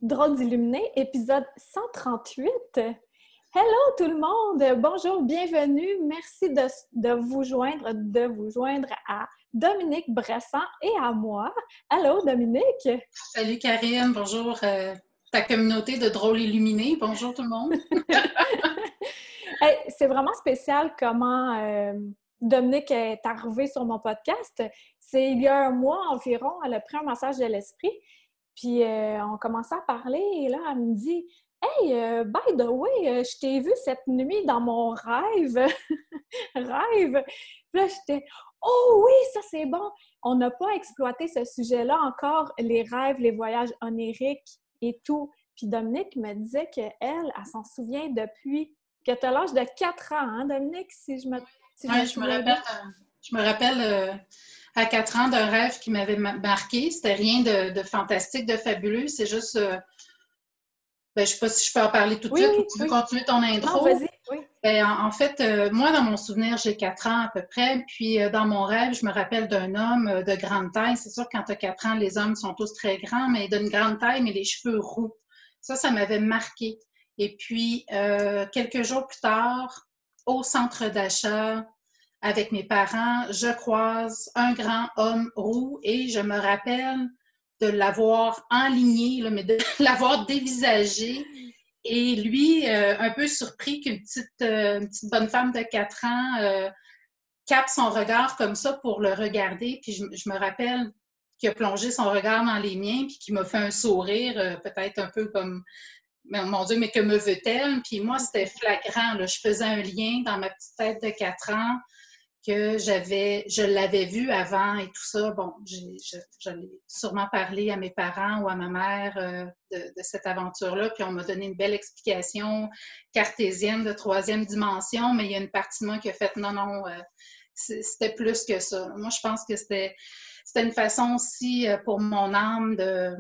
Drôle d'illuminé, épisode 138. Hello tout le monde! Bonjour, bienvenue. Merci de vous joindre à Dominique Bressan et à moi. Allô, Dominique! Salut Karine, bonjour ta communauté de drôles illuminés. Bonjour tout le monde. Hey, c'est vraiment spécial comment Dominique est arrivée sur mon podcast. C'est il y a un mois environ, elle a pris un massage de l'esprit. Puis on commençait à parler et là, elle me dit Hey, by the way, je t'ai vu cette nuit dans mon rêve. Rêve. Puis là, j'étais Oh oui, ça c'est bon. On n'a pas exploité ce sujet-là encore, les rêves, les voyages oniriques et tout. Puis Dominique me disait qu'elle s'en souvient depuis que tu as l'âge de 4 ans, hein, Dominique, si je me Ouais, souviens bien. je me rappelle à 4 ans d'un rêve qui m'avait marqué. C'était rien de fantastique, de fabuleux. C'est juste, je ne sais pas si je peux en parler tout de Oui, suite ou oui, tu veux oui. continuer ton Non, intro. vas-y, oui. En fait, moi, dans mon souvenir, j'ai 4 ans à peu près. Puis, dans mon rêve, je me rappelle d'un homme de grande taille. C'est sûr que quand tu as 4 ans, les hommes sont tous très grands, mais d'une grande taille, mais les cheveux roux. Ça m'avait marqué. Et puis, quelques jours plus tard, au centre d'achat, avec mes parents, je croise un grand homme roux et je me rappelle de l'avoir enligné, là, mais de l'avoir dévisagé. Et lui, un peu surpris qu'une petite bonne femme de 4 ans capte son regard comme ça pour le regarder. Puis je me rappelle qu'il a plongé son regard dans les miens puis qu'il m'a fait un sourire, peut-être un peu comme mon Dieu, mais que me veut-elle? Puis moi, c'était flagrant, là. Je faisais un lien dans ma petite tête de 4 ans que je l'avais vu avant et tout ça. Bon, je l'ai sûrement parlé à mes parents ou à ma mère de cette aventure-là, puis on m'a donné une belle explication cartésienne de troisième dimension, mais il y a une partie de moi qui a fait non, c'était plus que ça. Moi, je pense que c'était une façon aussi pour mon âme de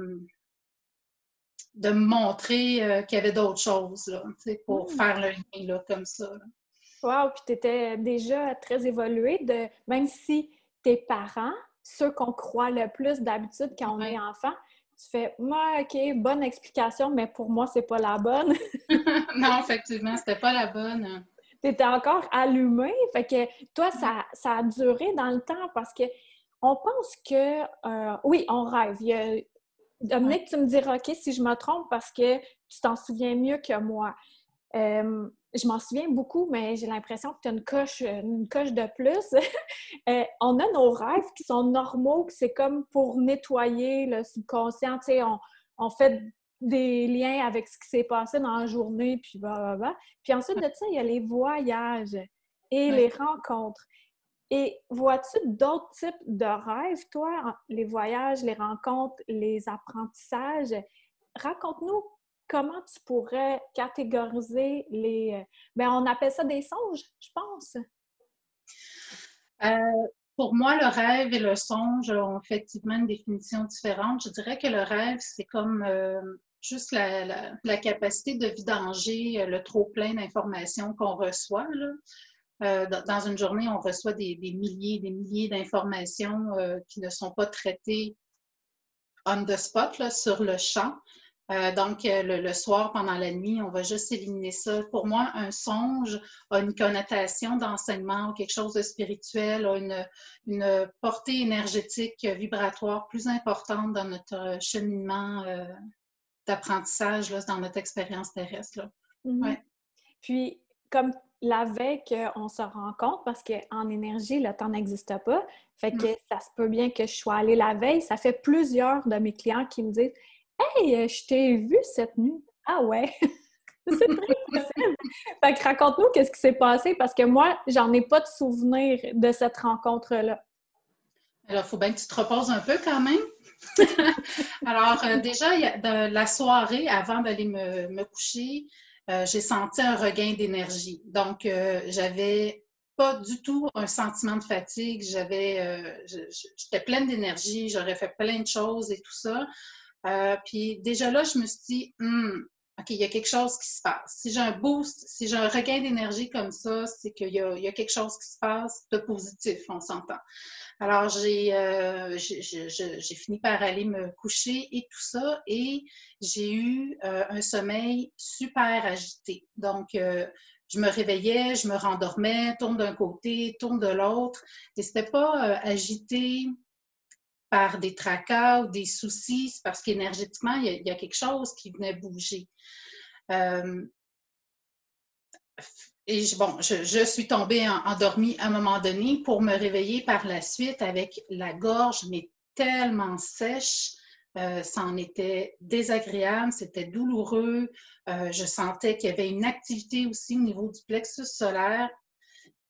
me montrer qu'il y avait d'autres choses là, pour faire le lien là, comme ça. Là. Wow! Puis tu étais déjà très évoluée, même si tes parents, ceux qu'on croit le plus d'habitude quand on est Ouais. enfant, tu fais moi, OK, bonne explication, mais pour moi, c'est pas la bonne. Non, effectivement, c'était pas la bonne. Tu étais encore allumée. Fait que toi, ça a duré dans le temps parce que on pense que oui, on rêve. Ouais. Dominique, tu me diras OK si je me trompe parce que tu t'en souviens mieux que moi. Je m'en souviens beaucoup, mais j'ai l'impression que tu as une coche de plus. On a nos rêves qui sont normaux, que c'est comme pour nettoyer le subconscient. Tu sais, on fait des liens avec ce qui s'est passé dans la journée, puis blablabla. Puis ensuite de ça, il y a les voyages et Ouais. les rencontres. Et vois-tu d'autres types de rêves, toi? Les voyages, les rencontres, les apprentissages. Raconte-nous comment tu pourrais catégoriser les... on appelle ça des songes, je pense. Pour moi, le rêve et le songe ont effectivement une définition différente. Je dirais que le rêve, c'est comme juste la capacité de vidanger le trop-plein d'informations qu'on reçoit. Là. Dans une journée, on reçoit des milliers et des milliers d'informations qui ne sont pas traitées on the spot, là, sur le champ. Donc, le soir, pendant la nuit, on va juste éliminer ça. Pour moi, un songe a une connotation d'enseignement ou quelque chose de spirituel, a une portée énergétique, vibratoire plus importante dans notre cheminement d'apprentissage, là, dans notre expérience terrestre. Là. Mm-hmm. Ouais. Puis, comme la veille qu'on se rencontre, parce qu'en énergie, le temps n'existe pas, fait que ça se peut bien que je sois allée la veille. Ça fait plusieurs de mes clients qui me disent « Hey, je t'ai vu cette nuit. » Ah ouais! C'est très possible. Fait que raconte-nous qu'est-ce qui s'est passé, parce que moi, j'en ai pas de souvenir de cette rencontre-là. Alors, il faut bien que tu te reposes un peu quand même. Alors, déjà, de la soirée, avant d'aller me coucher, j'ai senti un regain d'énergie. Donc, j'avais pas du tout un sentiment de fatigue. J'étais pleine d'énergie, j'aurais fait plein de choses et tout ça. Puis déjà là, je me suis dit, OK, il y a quelque chose qui se passe. Si j'ai un boost, si j'ai un regain d'énergie comme ça, c'est qu'il y a quelque chose qui se passe de positif, on s'entend. Alors, j'ai fini par aller me coucher et tout ça, et j'ai eu un sommeil super agité. Donc, je me réveillais, je me rendormais, tourne d'un côté, tourne de l'autre. Et c'était pas agité par des tracas ou des soucis, c'est parce qu'énergétiquement, il y a quelque chose qui venait bouger. Euh, et je suis tombée endormie à un moment donné pour me réveiller par la suite avec la gorge, mais tellement sèche. Ça en était désagréable, c'était douloureux. Je sentais qu'il y avait une activité aussi au niveau du plexus solaire.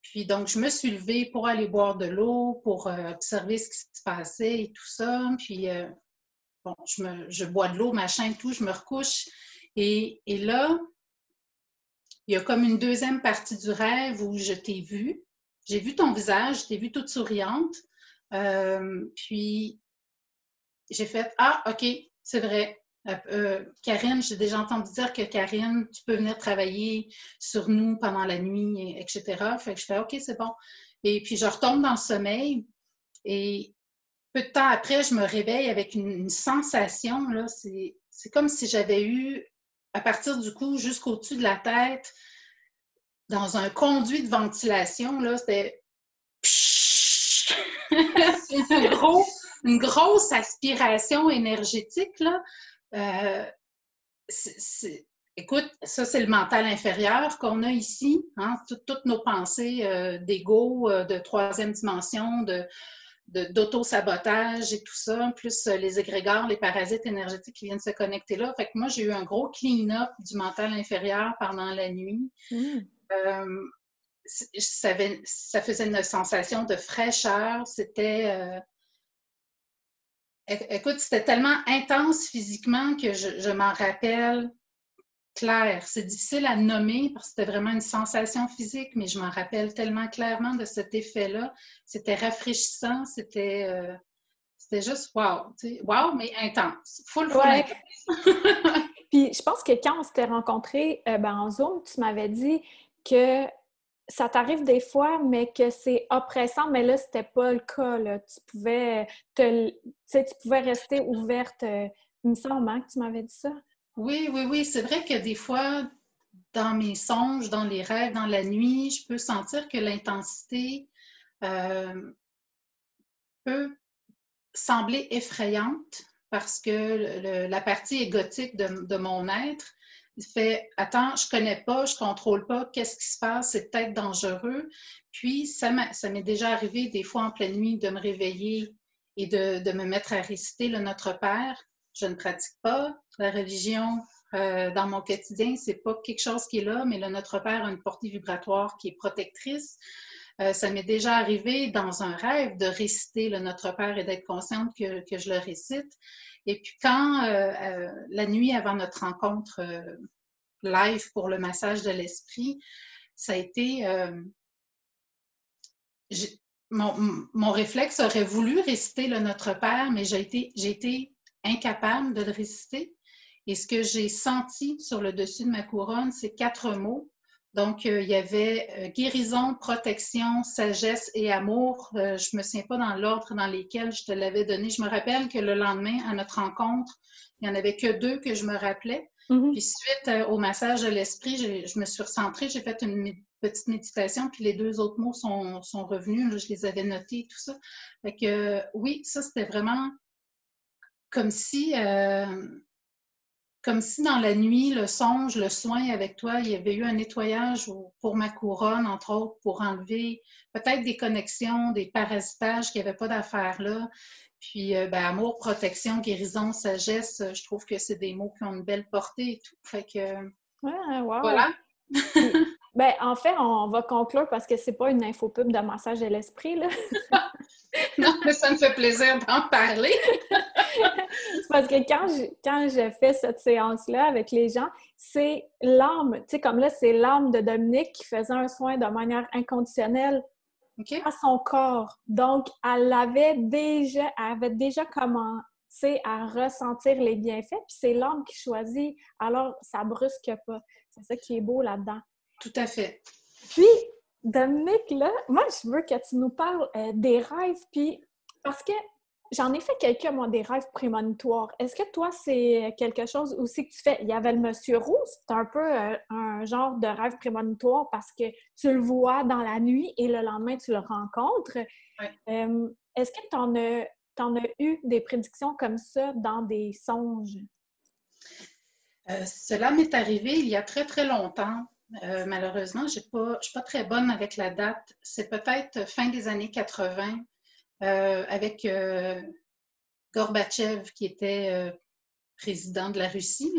Puis donc, je me suis levée pour aller boire de l'eau, pour observer ce qui se passait et tout ça. Puis, bon, je bois de l'eau, machin, tout, je me recouche. Et là, il y a comme une deuxième partie du rêve où je t'ai vue. J'ai vu ton visage, je t'ai vue toute souriante. Puis, j'ai fait « Ah, OK, c'est vrai. Karine, j'ai déjà entendu dire que Karine, tu peux venir travailler sur nous pendant la nuit, etc. » Fait que je fais « OK, c'est bon. » Et puis, je retombe dans le sommeil et peu de temps après, je me réveille avec une sensation, là, c'est comme si j'avais eu, à partir du cou jusqu'au-dessus de la tête, dans un conduit de ventilation, là, c'était une grosse aspiration énergétique, là. Écoute, ça, c'est le mental inférieur qu'on a ici, hein? Toutes nos pensées d'ego, de troisième dimension, d'auto-sabotage et tout ça, plus les égrégores, les parasites énergétiques qui viennent se connecter là. Fait que moi, j'ai eu un gros clean-up du mental inférieur pendant la nuit. Ça faisait une sensation de fraîcheur. Écoute, c'était tellement intense physiquement que je m'en rappelle clair. C'est difficile à nommer parce que c'était vraiment une sensation physique, mais je m'en rappelle tellement clairement de cet effet-là. C'était rafraîchissant, c'était juste wow, tu sais, wow, mais intense. Full Ouais. intense. Puis je pense que quand on s'était rencontrés en Zoom, tu m'avais dit que ça t'arrive des fois, mais que c'est oppressant, mais là, c'était pas le cas, là. Tu pouvais rester ouverte. Il me semble hein, que tu m'avais dit ça. Oui, c'est vrai que des fois, dans mes songes, dans les rêves, dans la nuit, je peux sentir que l'intensité peut sembler effrayante parce que la partie égotique de mon être fait « Attends, je connais pas, je contrôle pas, qu'est-ce qui se passe? C'est peut-être dangereux. » Puis, ça m'est déjà arrivé des fois en pleine nuit de me réveiller et de me mettre à réciter le Notre Père. Je ne pratique pas la religion dans mon quotidien, c'est pas quelque chose qui est là, mais le Notre Père a une portée vibratoire qui est protectrice. Ça m'est déjà arrivé dans un rêve de réciter le Notre Père et d'être consciente que je le récite. Et puis quand, la nuit avant notre rencontre live pour le massage de l'esprit, ça a été... mon réflexe aurait voulu réciter le Notre Père, mais j'ai été incapable de le réciter. Et ce que j'ai senti sur le dessus de ma couronne, c'est 4 mots. Donc, il y avait guérison, protection, sagesse et amour. Je ne me souviens pas dans l'ordre dans lesquels je te l'avais donné. Je me rappelle que le lendemain, à notre rencontre, il n'y en avait que 2 que je me rappelais. Puis suite au massage de l'esprit, je me suis recentrée, j'ai fait une petite méditation, puis les 2 autres mots sont revenus. Là, je les avais notés, tout ça. Fait que oui, ça, c'était vraiment comme si dans la nuit, le songe, le soin avec toi, il y avait eu un nettoyage pour ma couronne, entre autres, pour enlever peut-être des connexions, des parasitages qui n'avaient pas d'affaires là. Puis, amour, protection, guérison, sagesse, je trouve que c'est des mots qui ont une belle portée et tout. Fait que, wow. voilà. En fait, on va conclure parce que c'est pas une infopub de massage de l'esprit, là. Non, mais ça me fait plaisir d'en parler. C'est parce que quand je fais cette séance-là avec les gens, c'est l'âme, tu sais, comme là, c'est l'âme de Dominique qui faisait un soin de manière inconditionnelle à son corps. Donc, elle avait déjà c'est à ressentir les bienfaits, puis c'est l'âme qui choisit, alors ça brusque pas. C'est ça qui est beau là-dedans. Tout à fait. Puis, Dominique, là, moi, je veux que tu nous parles des rêves, puis parce que j'en ai fait quelques, moi, des rêves prémonitoires. Est-ce que toi, c'est quelque chose aussi que tu fais? Il y avait le Monsieur Roux, c'est un peu un genre de rêve prémonitoire parce que tu le vois dans la nuit et le lendemain, tu le rencontres. Ouais. Est-ce que t'en as eu des prédictions comme ça dans des songes? Cela m'est arrivé il y a très, très longtemps. Malheureusement, je ne suis pas très bonne avec la date. C'est peut-être fin des années 80, avec Gorbatchev qui était président de la Russie.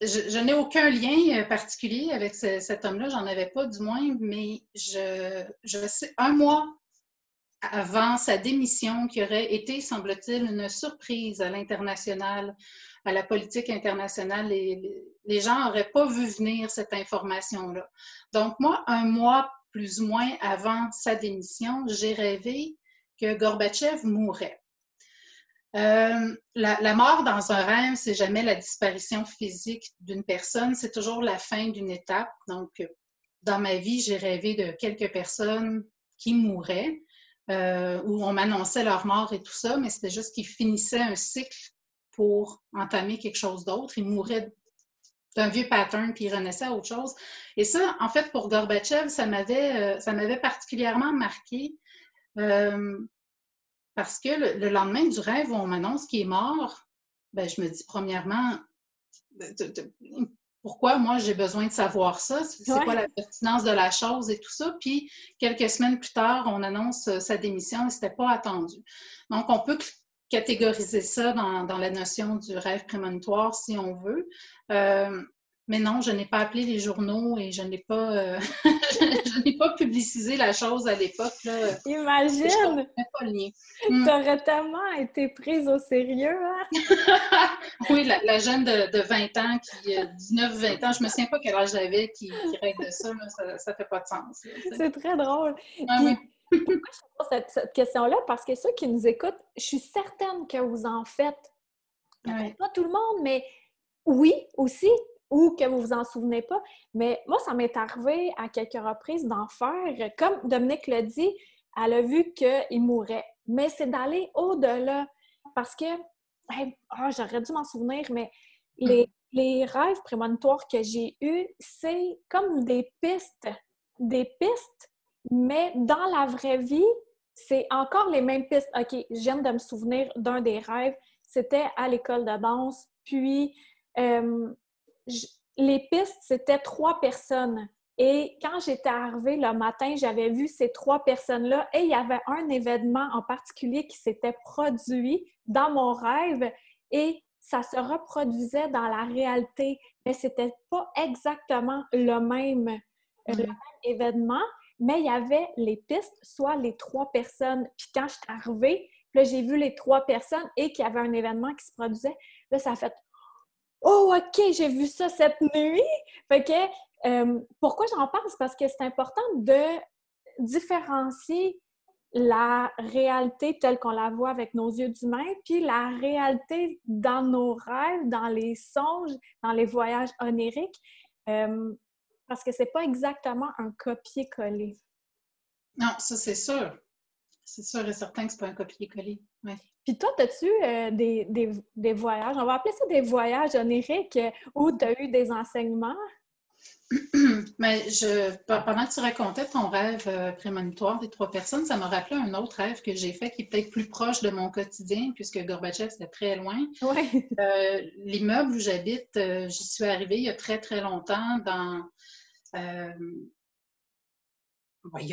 Je n'ai aucun lien particulier avec cet homme-là, j'en avais pas du moins, mais je sais, un mois avant sa démission, qui aurait été, semble-t-il, une surprise à l'international, à la politique internationale. Les gens n'auraient pas vu venir cette information-là. Donc, moi, un mois plus ou moins avant sa démission, j'ai rêvé que Gorbatchev mourrait. La mort dans un rêve, c'est jamais la disparition physique d'une personne, c'est toujours la fin d'une étape. Donc, dans ma vie, j'ai rêvé de quelques personnes qui mouraient, où on m'annonçait leur mort et tout ça, mais c'était juste qu'ils finissaient un cycle pour entamer quelque chose d'autre. Ils mouraient d'un vieux pattern puis ils renaissaient à autre chose. Et ça, en fait, pour Gorbatchev, ça m'avait particulièrement marqué. Parce que le lendemain du rêve où on m'annonce qu'il est mort, ben, je me dis premièrement, pourquoi moi j'ai besoin de savoir ça? C'est quoi la pertinence de la chose et tout ça? Puis quelques semaines plus tard, on annonce sa démission et c'était pas attendu. Donc, on peut catégoriser ça dans la notion du rêve prémonitoire si on veut. Mais non, je n'ai pas appelé les journaux et je n'ai pas, je n'ai pas publicisé la chose à l'époque. Imagine! Je ne comprenais pas le lien. T'aurais tellement été prise au sérieux, hein? Oui, la jeune de 20 ans, 19-20 ans, je me souviens pas quel âge j'avais, qui rêve de ça, là, ça fait pas de sens. Là, c'est très drôle. Ah, Puis, oui. pourquoi je te pose cette question-là? Parce que ceux qui nous écoutent, je suis certaine que vous en faites. Peut-être pas tout le monde, mais oui, aussi, ou que vous vous en souvenez pas. Mais moi, ça m'est arrivé à quelques reprises d'en faire. Comme Dominique l'a dit, elle a vu qu'il mourait. Mais c'est d'aller au-delà. Parce que, j'aurais dû m'en souvenir, mais les rêves prémonitoires que j'ai eus, c'est comme des pistes. Des pistes, mais dans la vraie vie, c'est encore les mêmes pistes. OK, je viens de me souvenir d'un des rêves. C'était à l'école de danse. Puis, les pistes, c'était 3 personnes. Et quand j'étais arrivée le matin, j'avais vu ces 3 personnes-là et il y avait un événement en particulier qui s'était produit dans mon rêve et ça se reproduisait dans la réalité, mais c'était pas exactement le même événement, mais il y avait les pistes, soit les 3 personnes. Puis quand je suis arrivée, là, j'ai vu les 3 personnes et qu'il y avait un événement qui se produisait. Là, ça a fait « Oh, OK, j'ai vu ça cette nuit! » Fait que, pourquoi j'en parle? C'est parce que c'est important de différencier la réalité telle qu'on la voit avec nos yeux d'humain, puis la réalité dans nos rêves, dans les songes, dans les voyages oniriques, parce que c'est pas exactement un copier-coller. Non, ça c'est sûr. C'est sûr et certain que c'est pas un copier-coller. Ouais. Puis toi, as-tu des voyages, on va appeler ça des voyages oniriques, où tu as eu des enseignements? Mais pendant que tu racontais ton rêve prémonitoire des 3 personnes, ça m'a rappelé un autre rêve que j'ai fait qui est peut-être plus proche de mon quotidien, puisque Gorbatchev, c'était très loin. Ouais. L'immeuble où j'habite, j'y suis arrivée il y a très, très longtemps il y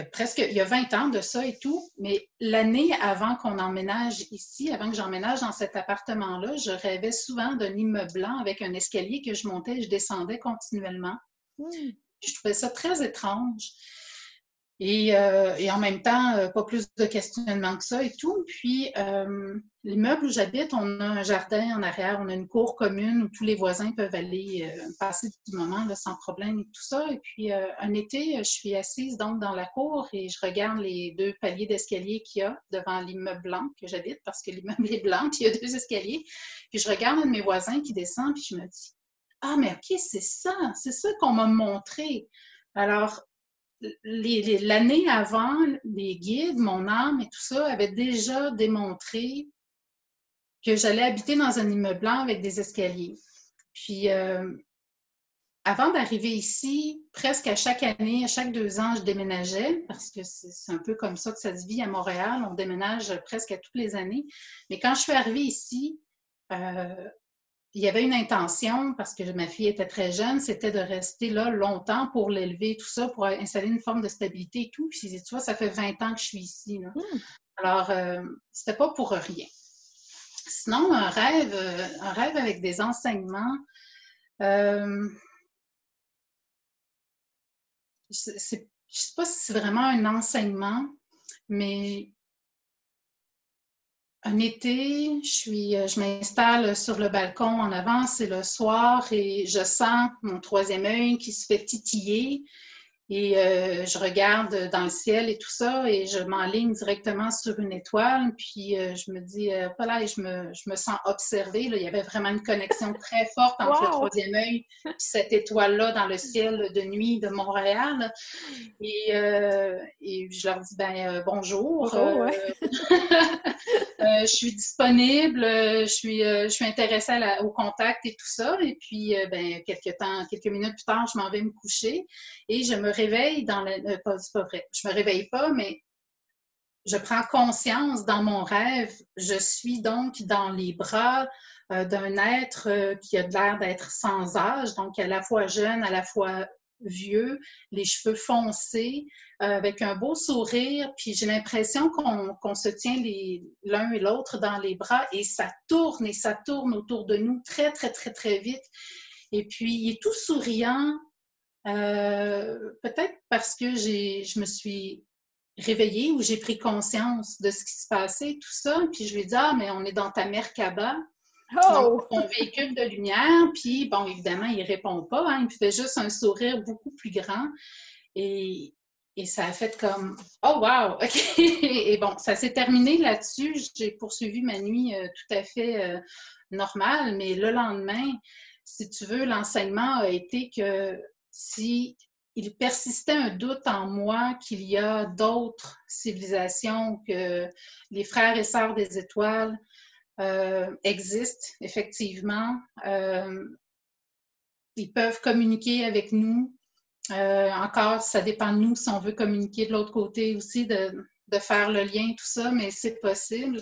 a 20 ans de ça et tout, mais l'année avant qu'on emménage ici, avant que j'emménage dans cet appartement-là, je rêvais souvent d'un immeuble blanc avec un escalier que je montais et je descendais continuellement. Je trouvais ça très étrange. Et en même temps, pas plus de questionnements que ça et tout. Puis, l'immeuble où j'habite, on a un jardin en arrière, on a une cour commune où tous les voisins peuvent aller passer du moment là, sans problème et tout ça. Et puis, un été, je suis assise donc dans la cour et je regarde les 2 paliers d'escalier qu'il y a devant l'immeuble blanc que j'habite, parce que l'immeuble est blanc, puis il y a 2 escaliers. Puis, je regarde un de mes voisins qui descend, puis je me dis, ah, mais OK, c'est ça qu'on m'a montré. Alors, l'année avant, les guides, mon âme et tout ça avaient déjà démontré que j'allais habiter dans un immeuble blanc avec des escaliers. Puis, avant d'arriver ici, presque à chaque année, à chaque 2 ans, je déménageais, parce que c'est un peu comme ça que ça se vit à Montréal. On déménage presque à toutes les années. Mais quand je suis arrivée ici, il y avait une intention, parce que ma fille était très jeune, c'était de rester là longtemps pour l'élever, tout ça, pour installer une forme de stabilité et tout. Puis, tu vois, ça fait 20 ans que je suis ici, là. Alors, c'était pas pour rien. Sinon, un rêve avec des enseignements, je sais pas si c'est vraiment un enseignement, mais un été, je m'installe sur le balcon en avant, c'est le soir et je sens mon 3e œil qui se fait titiller et je regarde dans le ciel et tout ça et je m'enligne directement sur une étoile puis je me dis, voilà, et je me sens observée. Là. Il y avait vraiment une connexion très forte entre le 3e œil et cette étoile-là dans le ciel de nuit de Montréal. Et je leur dis, bonjour. Je suis disponible, je suis intéressée au contact et tout ça. Et puis, quelques minutes plus tard, je m'en vais me coucher et je me réveille c'est pas vrai, je me réveille pas, mais je prends conscience dans mon rêve. Je suis donc dans les bras d'un être qui a l'air d'être sans âge, donc à la fois jeune, à la fois vieux, les cheveux foncés, avec un beau sourire, puis j'ai l'impression qu'on se tient l'un et l'autre dans les bras et ça tourne autour de nous très, très, très, très vite. Et puis, il est tout souriant, peut-être parce que je me suis réveillée ou j'ai pris conscience de ce qui se passait, tout ça, puis je lui ai dit, ah, mais on est dans ta Merkaba. Donc, ton véhicule de lumière, puis bon, évidemment, il répond pas, hein, il me fait juste un sourire beaucoup plus grand et ça a fait comme « Oh wow! OK! » Et bon, ça s'est terminé là-dessus. J'ai poursuivi ma nuit tout à fait normale, mais le lendemain, si tu veux, l'enseignement a été que si il persistait un doute en moi qu'il y a d'autres civilisations, que les frères et sœurs des étoiles existent, effectivement. Ils peuvent communiquer avec nous. Encore, ça dépend de nous si on veut communiquer de l'autre côté aussi, de faire le lien, tout ça, mais c'est possible.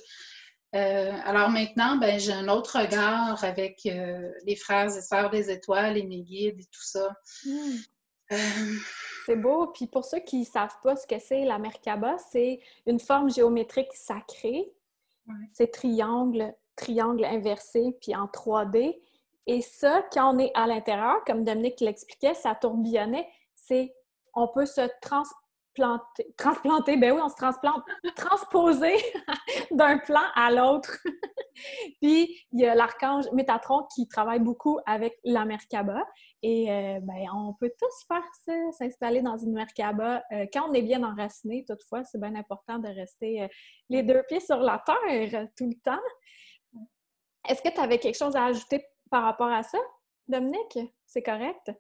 Alors maintenant, j'ai un autre regard avec les frères et sœurs des étoiles et mes guides et tout ça. C'est beau. Puis pour ceux qui ne savent pas ce que c'est la Merkaba, c'est une forme géométrique sacrée. Ouais. C'est triangle inversé, puis en 3D. Et ça, quand on est à l'intérieur, comme Dominique l'expliquait, ça tourbillonnait, on peut se transplanter, ben oui, on se transposer d'un plan à l'autre. Puis, il y a l'archange Métatron qui travaille beaucoup avec la Merkaba. Et on peut tous faire ça, s'installer dans une Merkaba. Quand on est bien enraciné, toutefois, c'est bien important de rester les 2 pieds sur la terre tout le temps. Est-ce que tu avais quelque chose à ajouter par rapport à ça, Dominique? C'est correct?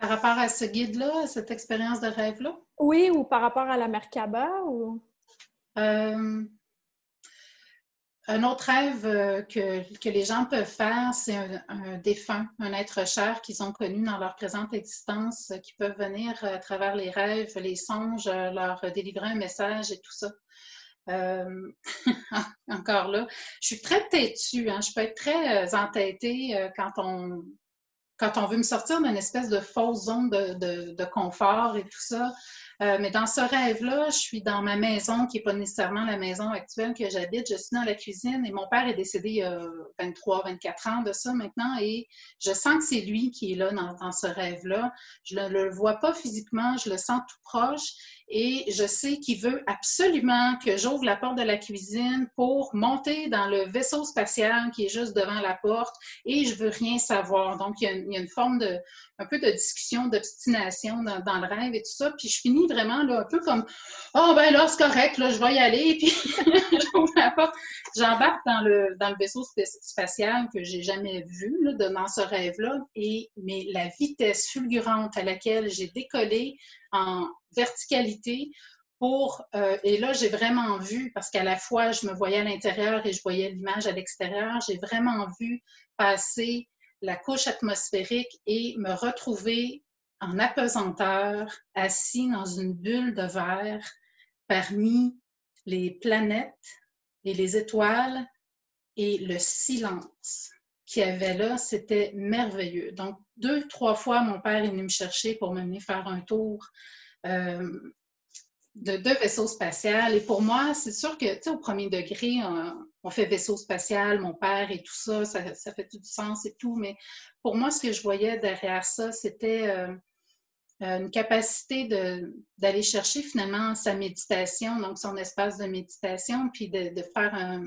Par rapport à ce guide-là, à cette expérience de rêve-là? Oui, ou par rapport à la Merkaba? Ou... Un autre rêve que les gens peuvent faire, c'est un défunt, un être cher qu'ils ont connu dans leur présente existence, qui peuvent venir à travers les rêves, les songes, leur délivrer un message et tout ça. Encore là, je suis très têtue, hein? Je peux être très entêtée quand on veut me sortir d'une espèce de fausse zone de confort et tout ça. Mais dans ce rêve-là, je suis dans ma maison, qui n'est pas nécessairement la maison actuelle que j'habite. Je suis dans la cuisine et mon père est décédé il y a 23, 24 ans de ça maintenant et je sens que c'est lui qui est là dans ce rêve-là. Je ne le vois pas physiquement, je le sens tout proche et je sais qu'il veut absolument que j'ouvre la porte de la cuisine pour monter dans le vaisseau spatial qui est juste devant la porte et je veux rien savoir. Donc, il y a une forme un peu de discussion, d'obstination dans le rêve et tout ça. Puis je finis vraiment là, un peu comme « Ah, ben là, c'est correct, là, je vais y aller. » Puis j'ouvre la porte. J'embarque dans le vaisseau spatial que j'ai jamais vu là, dans ce rêve-là. Mais la vitesse fulgurante à laquelle j'ai décollé en verticalité et là, j'ai vraiment vu, parce qu'à la fois, je me voyais à l'intérieur et je voyais l'image à l'extérieur, j'ai vraiment vu passer la couche atmosphérique et me retrouver en apesanteur, assis dans une bulle de verre parmi les planètes et les étoiles et le silence qu'il y avait là, c'était merveilleux. Donc, 2-3 fois, mon père est venu me chercher pour m'amener faire un tour de vaisseau spatial. Et pour moi, c'est sûr que, tu sais, au premier degré, on fait vaisseau spatial, mon père et tout ça, ça fait tout du sens et tout, mais pour moi, ce que je voyais derrière ça, c'était une capacité d'aller chercher finalement sa méditation, donc son espace de méditation, puis de faire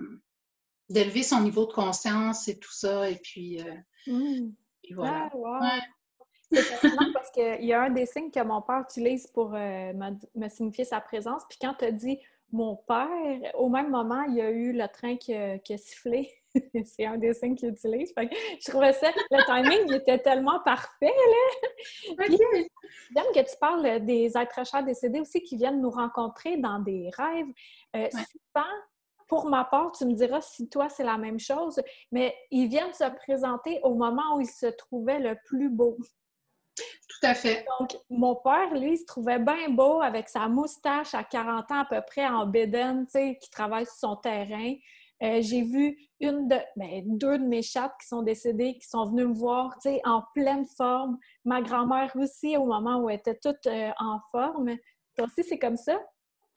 d'élever son niveau de conscience et tout ça, et puis voilà. Ah, wow. Ouais. C'est fascinant parce qu'il y a un des signes que mon père utilise pour me signifier sa présence. Puis quand tu as dit mon père, au même moment, il y a eu le train qui a sifflé. C'est un des signes qu'il utilise. Fait que je trouvais ça, le timing il était tellement parfait, là. Puis, OK. j'aime que tu parles des êtres chers décédés aussi qui viennent nous rencontrer dans des rêves. Ouais. Souvent, pour ma part, tu me diras si toi c'est la même chose, mais ils viennent se présenter au moment où ils se trouvaient le plus beau. Tout à fait. Donc, mon père, lui, il se trouvait bien beau avec sa moustache à 40 ans à peu près en bédaine, tu sais, qui travaille sur son terrain. J'ai vu deux de mes chattes qui sont décédées, qui sont venues me voir, tu sais, en pleine forme. Ma grand-mère aussi, au moment où elle était toute en forme. Toi aussi, c'est comme ça?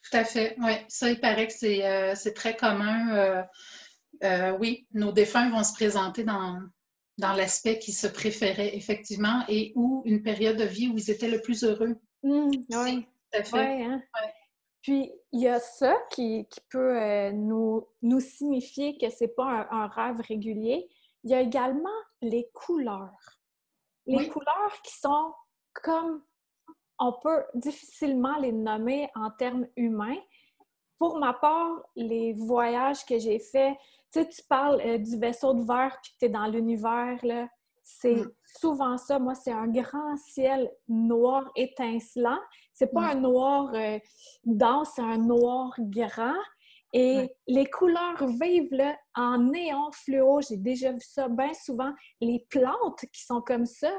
Tout à fait. Oui, ça, il paraît que c'est très commun. Oui, nos défunts vont se présenter dans l'aspect qui se préférait effectivement et ou une période de vie où ils étaient le plus heureux. Oui, Tout à fait. ouais, hein? Ouais. Puis, il y a ça qui peut nous signifier que c'est pas un rêve régulier. Il y a également les couleurs. Les Oui, couleurs qui sont comme, on peut difficilement les nommer en termes humains. Pour ma part, les voyages que j'ai faits, tu sais, tu parles du vaisseau de verre puis que tu es dans l'univers, là, c'est souvent ça. Moi, c'est un grand ciel noir étincelant. C'est pas un noir dense, c'est un noir grand. Et les couleurs vives, là, en néon fluo, j'ai déjà vu ça bien souvent. Les plantes qui sont comme ça,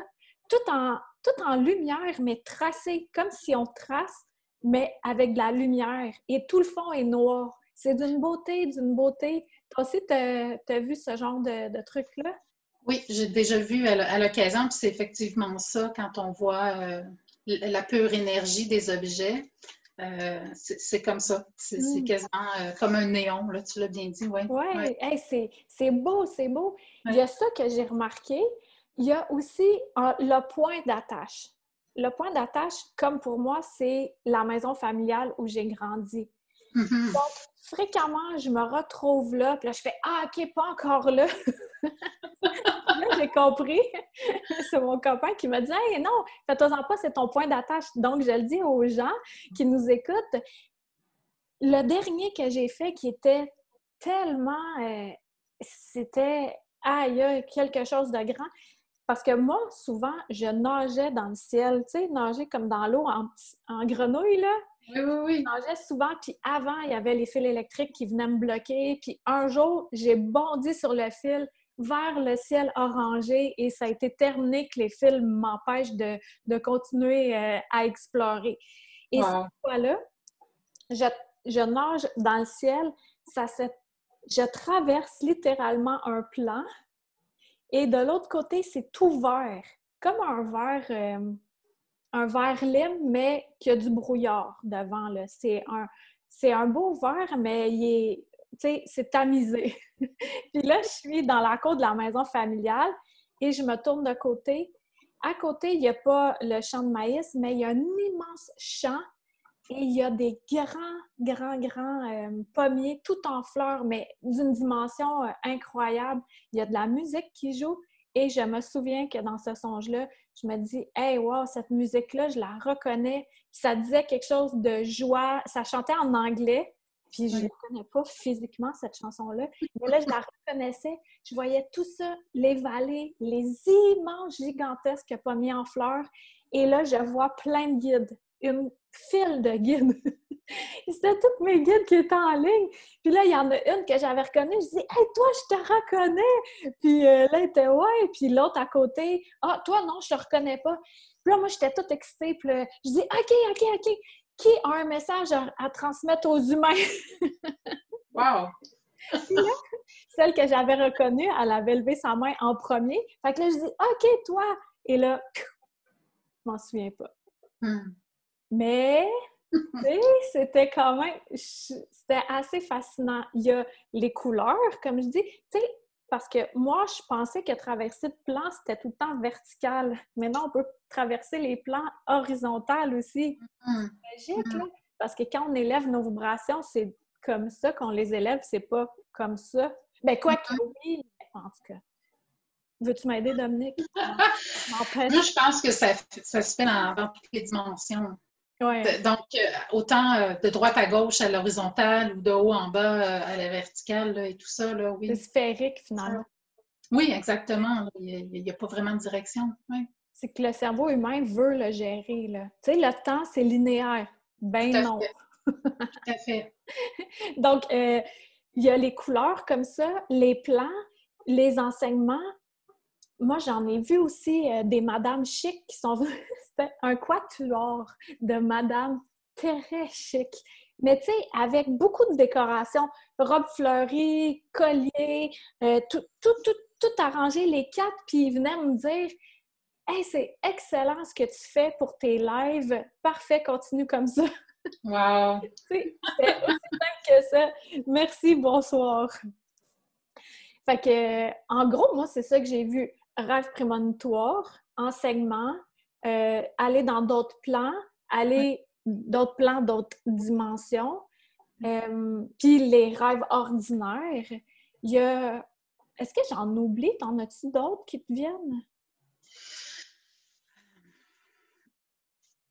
tout en lumière, mais tracées, comme si on trace mais avec de la lumière. Et tout le fond est noir. C'est d'une beauté, d'une beauté. Toi aussi, t'as vu ce genre de truc-là? Oui, j'ai déjà vu à l'occasion, puis c'est effectivement ça quand on voit la pure énergie des objets. C'est comme ça. C'est quasiment comme un néon, là, tu l'as bien dit, oui. Oui, Ouais. hey, c'est beau, c'est beau. Il y Ouais. a ça que j'ai remarqué. Il y a aussi le point d'attache. Le point d'attache, comme pour moi, c'est la maison familiale où j'ai grandi. Mhm. Donc, fréquemment, je me retrouve là, puis là, je fais « Ah, OK, pas encore là! » Là, j'ai compris. C'est mon copain qui m'a dit « Hey, non, fais-toi-en pas, c'est ton point d'attache. » Donc, je le dis aux gens qui nous écoutent. Le dernier que j'ai fait qui était tellement... c'était, aïe, quelque chose de grand. Parce que moi, souvent, je nageais dans le ciel. Tu sais, nager comme dans l'eau en grenouille, là. Oui, oui, oui. Je nageais souvent, puis avant, il y avait les fils électriques qui venaient me bloquer. Puis un jour, j'ai bondi sur le fil vers le ciel orangé et ça a été terminé que les fils m'empêchent de continuer à explorer. Et cette Wow. fois-là, je nage dans le ciel, je traverse littéralement un plan et de l'autre côté, c'est tout vert, comme un vert lime, mais qui a du brouillard devant. Là. C'est un beau vert, mais c'est tamisé. Puis là, je suis dans la cour de la maison familiale et je me tourne de côté. À côté, il n'y a pas le champ de maïs, mais il y a un immense champ Et il y a des grands pommiers tout en fleurs, mais d'une dimension incroyable. Il y a de la musique qui joue et je me souviens que dans ce songe-là, je me dis « Hey, wow, cette musique-là, je la reconnais. » Ça disait quelque chose de joie. Ça chantait en anglais, puis je ne Oui. la connais pas physiquement, cette chanson-là. Mais là, je la reconnaissais. Je voyais tout ça, les vallées, les immenses, gigantesques pommiers en fleurs. Et là, je vois plein de guides, une file de guides. C'était toutes mes guides qui étaient en ligne. Puis là, il y en a une que j'avais reconnue. Je dis « Hey, toi, je te reconnais! » Puis là, elle était « Ouais! » Puis l'autre à côté « Ah, toi, non, je te reconnais pas. » Puis là, moi, j'étais toute excitée. Puis là, je dis « OK. Qui a un message à transmettre aux humains? » Wow! Puis là, celle que j'avais reconnue, elle avait levé sa main en premier. Fait que là, je dis « OK, toi! » Et là, je m'en souviens pas. Mais, tu sais, c'était quand même... C'était assez fascinant. Il y a les couleurs, comme je dis. Tu sais, parce que moi, je pensais que traverser de plans, c'était tout le temps vertical. Maintenant, on peut traverser les plans horizontales aussi. C'est magique, là. Parce que quand on élève nos vibrations, c'est comme ça qu'on les élève, c'est pas comme ça. Ben, quoi que oui, en tout cas. Veux-tu m'aider, Dominique? Moi, je pense que ça se fait dans toutes les dimensions. Ouais. Donc, autant de droite à gauche à l'horizontale ou de haut en bas à la verticale là, et tout ça, là, C'est oui. sphérique, finalement. Oui, exactement. Il n'y a pas vraiment de direction. Oui. C'est que le cerveau humain veut le gérer, là. Tu sais, le temps, c'est linéaire. Tout Ben à non. fait. Tout à fait. Donc, il y a les couleurs comme ça, les plans, les enseignements. Moi, j'en ai vu aussi des madames chic qui sont venues. C'était un quatuor de madames très chic. Mais tu sais, avec beaucoup de décorations, robes fleuries, colliers, tout arrangé, les quatre, puis ils venaient me dire « Hey, c'est excellent ce que tu fais pour tes lives. Parfait, continue comme ça. » Wow! Tu sais, c'était aussi simple que ça. Merci, bonsoir. Fait que, en gros, moi, c'est ça que j'ai vu. Rêve prémonitoire, enseignement, aller dans d'autres plans, aller d'autres plans, d'autres dimensions. Puis les rêves ordinaires. Il y a... Est-ce que j'en oublie? T'en as-tu d'autres qui te viennent?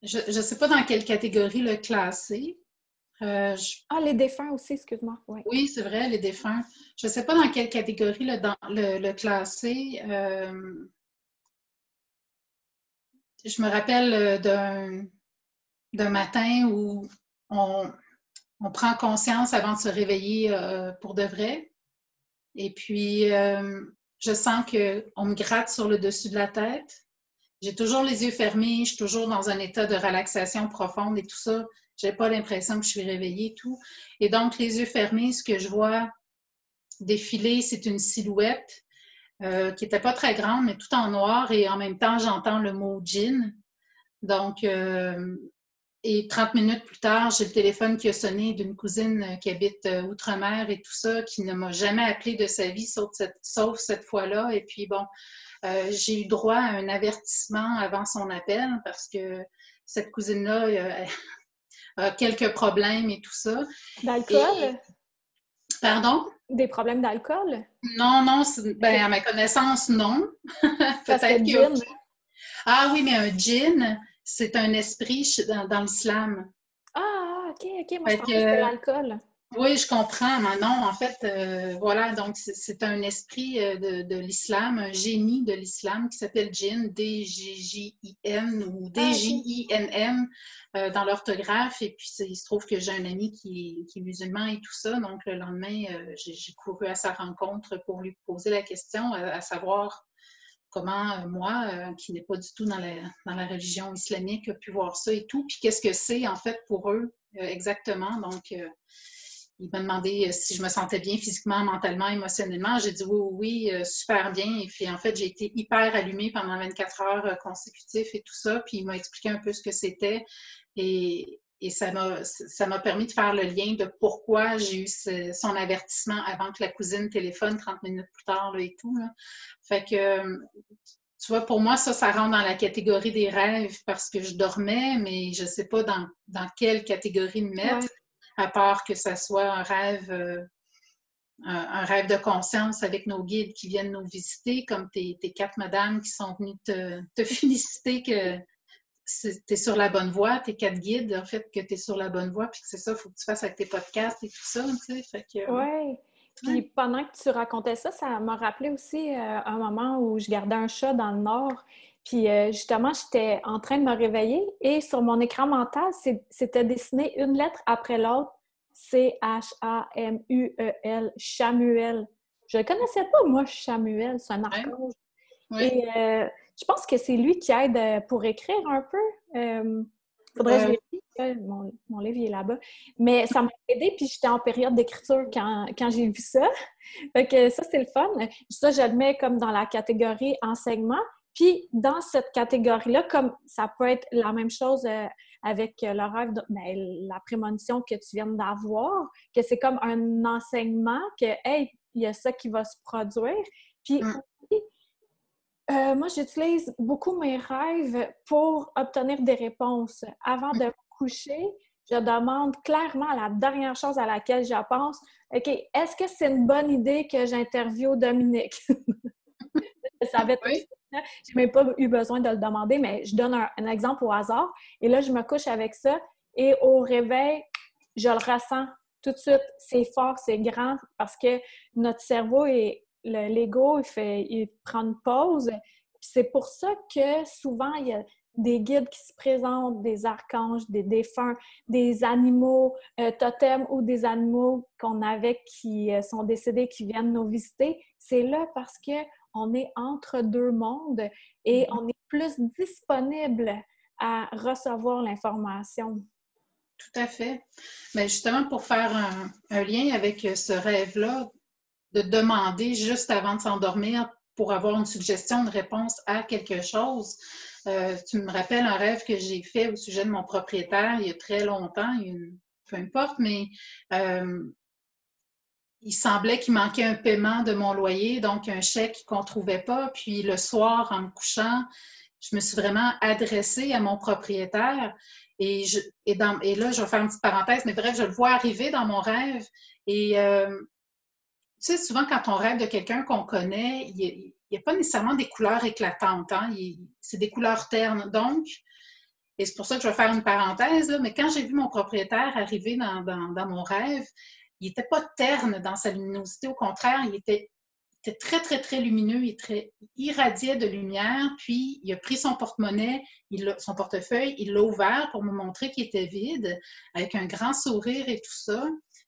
Je ne sais pas dans quelle catégorie le classer. Ah, les défunts aussi, excuse-moi. Ouais. Oui, c'est vrai, les défunts. Je ne sais pas dans quelle catégorie le classer. Je me rappelle d'un matin où on prend conscience avant de se réveiller pour de vrai. Et puis, je sens qu'on me gratte sur le dessus de la tête. J'ai toujours les yeux fermés, je suis toujours dans un état de relaxation profonde et tout ça. Je n'ai pas l'impression que je suis réveillée et tout. Et donc, les yeux fermés, ce que je vois défiler, c'est une silhouette qui n'était pas très grande, mais tout en noir. Et en même temps, j'entends le mot djinn. Donc, et 30 minutes plus tard, j'ai le téléphone qui a sonné d'une cousine qui habite outre-mer et tout ça, qui ne m'a jamais appelé de sa vie, sauf cette fois-là. Et puis, bon, j'ai eu droit à un avertissement avant son appel parce que cette cousine-là a quelques problèmes et tout ça. D'alcool? Pardon? Des problèmes d'alcool? Non, ben, à ma connaissance, non. Parce Peut-être que qu'il y a... djinn. Ah oui, mais un djinn, c'est un esprit dans l'islam. Ah, OK. Moi, je Fait pensais que c'était que, l'alcool. oui, je comprends, mais non, en fait, voilà, donc c'est un esprit de l'islam, un génie de l'islam qui s'appelle djinn, D-J-J-I-N ou Ah, OK. D-J-I-N-M dans l'orthographe. Et puis, il se trouve que j'ai un ami qui est musulman et tout ça. Donc, le lendemain, j'ai couru à sa rencontre pour lui poser la question, à savoir comment moi, qui n'est pas du tout dans la religion islamique, a pu voir ça et tout. Puis, qu'est-ce que c'est, en fait, pour eux exactement. Donc, il m'a demandé si je me sentais bien physiquement, mentalement, émotionnellement. J'ai dit oui, super bien. Et puis, en fait, j'ai été hyper allumée pendant 24 heures consécutives et tout ça. Puis, il m'a expliqué un peu ce que c'était. Et ça m'a permis de faire le lien de pourquoi j'ai eu son avertissement avant que la cousine téléphone 30 minutes plus tard là, et tout. Là. Fait que tu vois, pour moi, ça rentre dans la catégorie des rêves parce que je dormais, mais je ne sais pas dans quelle catégorie me mettre, Ouais. à part que ça soit un rêve de conscience avec nos guides qui viennent nous visiter, comme tes 4 madames qui sont venues te féliciter que tu es sur la bonne voie, tes 4 guides, en fait, que tu es sur la bonne voie, puis que c'est ça, il faut que tu fasses avec tes podcasts et tout ça, tu sais, fait que... Ouais. Puis ouais. pendant que tu racontais ça, ça m'a rappelé aussi un moment où je gardais un chat dans le Nord. Puis justement, j'étais en train de me réveiller et sur mon écran mental, c'était dessiné une lettre après l'autre. Chamuel, Chamuel. Je le connaissais pas, moi, Chamuel, c'est un Ouais. archange. Ouais. Et je pense que c'est lui qui aide pour écrire un peu. Faudrait que je vérifie. Mon livre il est là-bas. Mais ça m'a aidé, puis j'étais en période d'écriture quand j'ai vu ça. Fait que ça, c'est le fun. Ça, je le mets comme dans la catégorie enseignement. Puis dans cette catégorie-là, comme ça peut être la même chose avec le rêve, la prémonition que tu viens d'avoir, que c'est comme un enseignement, que, hey, il y a ça qui va se produire. Puis Mm. aussi, moi, j'utilise beaucoup mes rêves pour obtenir des réponses. Avant de me coucher, je demande clairement la dernière chose à laquelle je pense. OK, est-ce que c'est une bonne idée que j'interviewe Dominique? Je savais tout Oui. ça. Je n'ai même pas eu besoin de le demander, mais je donne un exemple au hasard. Et là, je me couche avec ça. Et au réveil, je le ressens tout de suite. C'est fort, c'est grand parce que notre cerveau et l'ego, il prend une pause. Puis c'est pour ça que souvent, il y a des guides qui se présentent, des archanges, des défunts, des animaux totems ou des animaux qu'on avait qui sont décédés, qui viennent nous visiter. C'est là parce que on est entre deux mondes et on est plus disponible à recevoir l'information. Tout à fait. Mais justement, pour faire un lien avec ce rêve-là, de demander juste avant de s'endormir pour avoir une suggestion de réponse à quelque chose. Tu me rappelles un rêve que j'ai fait au sujet de mon propriétaire il y a très longtemps, peu importe, mais il semblait qu'il manquait un paiement de mon loyer, donc un chèque qu'on ne trouvait pas. Puis le soir, en me couchant, je me suis vraiment adressée à mon propriétaire. Et là, je vais faire une petite parenthèse, mais bref, je le vois arriver dans mon rêve. Et tu sais, souvent, quand on rêve de quelqu'un qu'on connaît, il n'y a pas nécessairement des couleurs éclatantes. Hein? C'est des couleurs ternes. Donc, et c'est pour ça que je vais faire une parenthèse, là, mais quand j'ai vu mon propriétaire arriver dans mon rêve, il n'était pas terne dans sa luminosité. Au contraire, il était très, très, très lumineux. Il irradiait de lumière. Puis, il a pris son porte-monnaie, son portefeuille, il l'a ouvert pour me montrer qu'il était vide, avec un grand sourire et tout ça.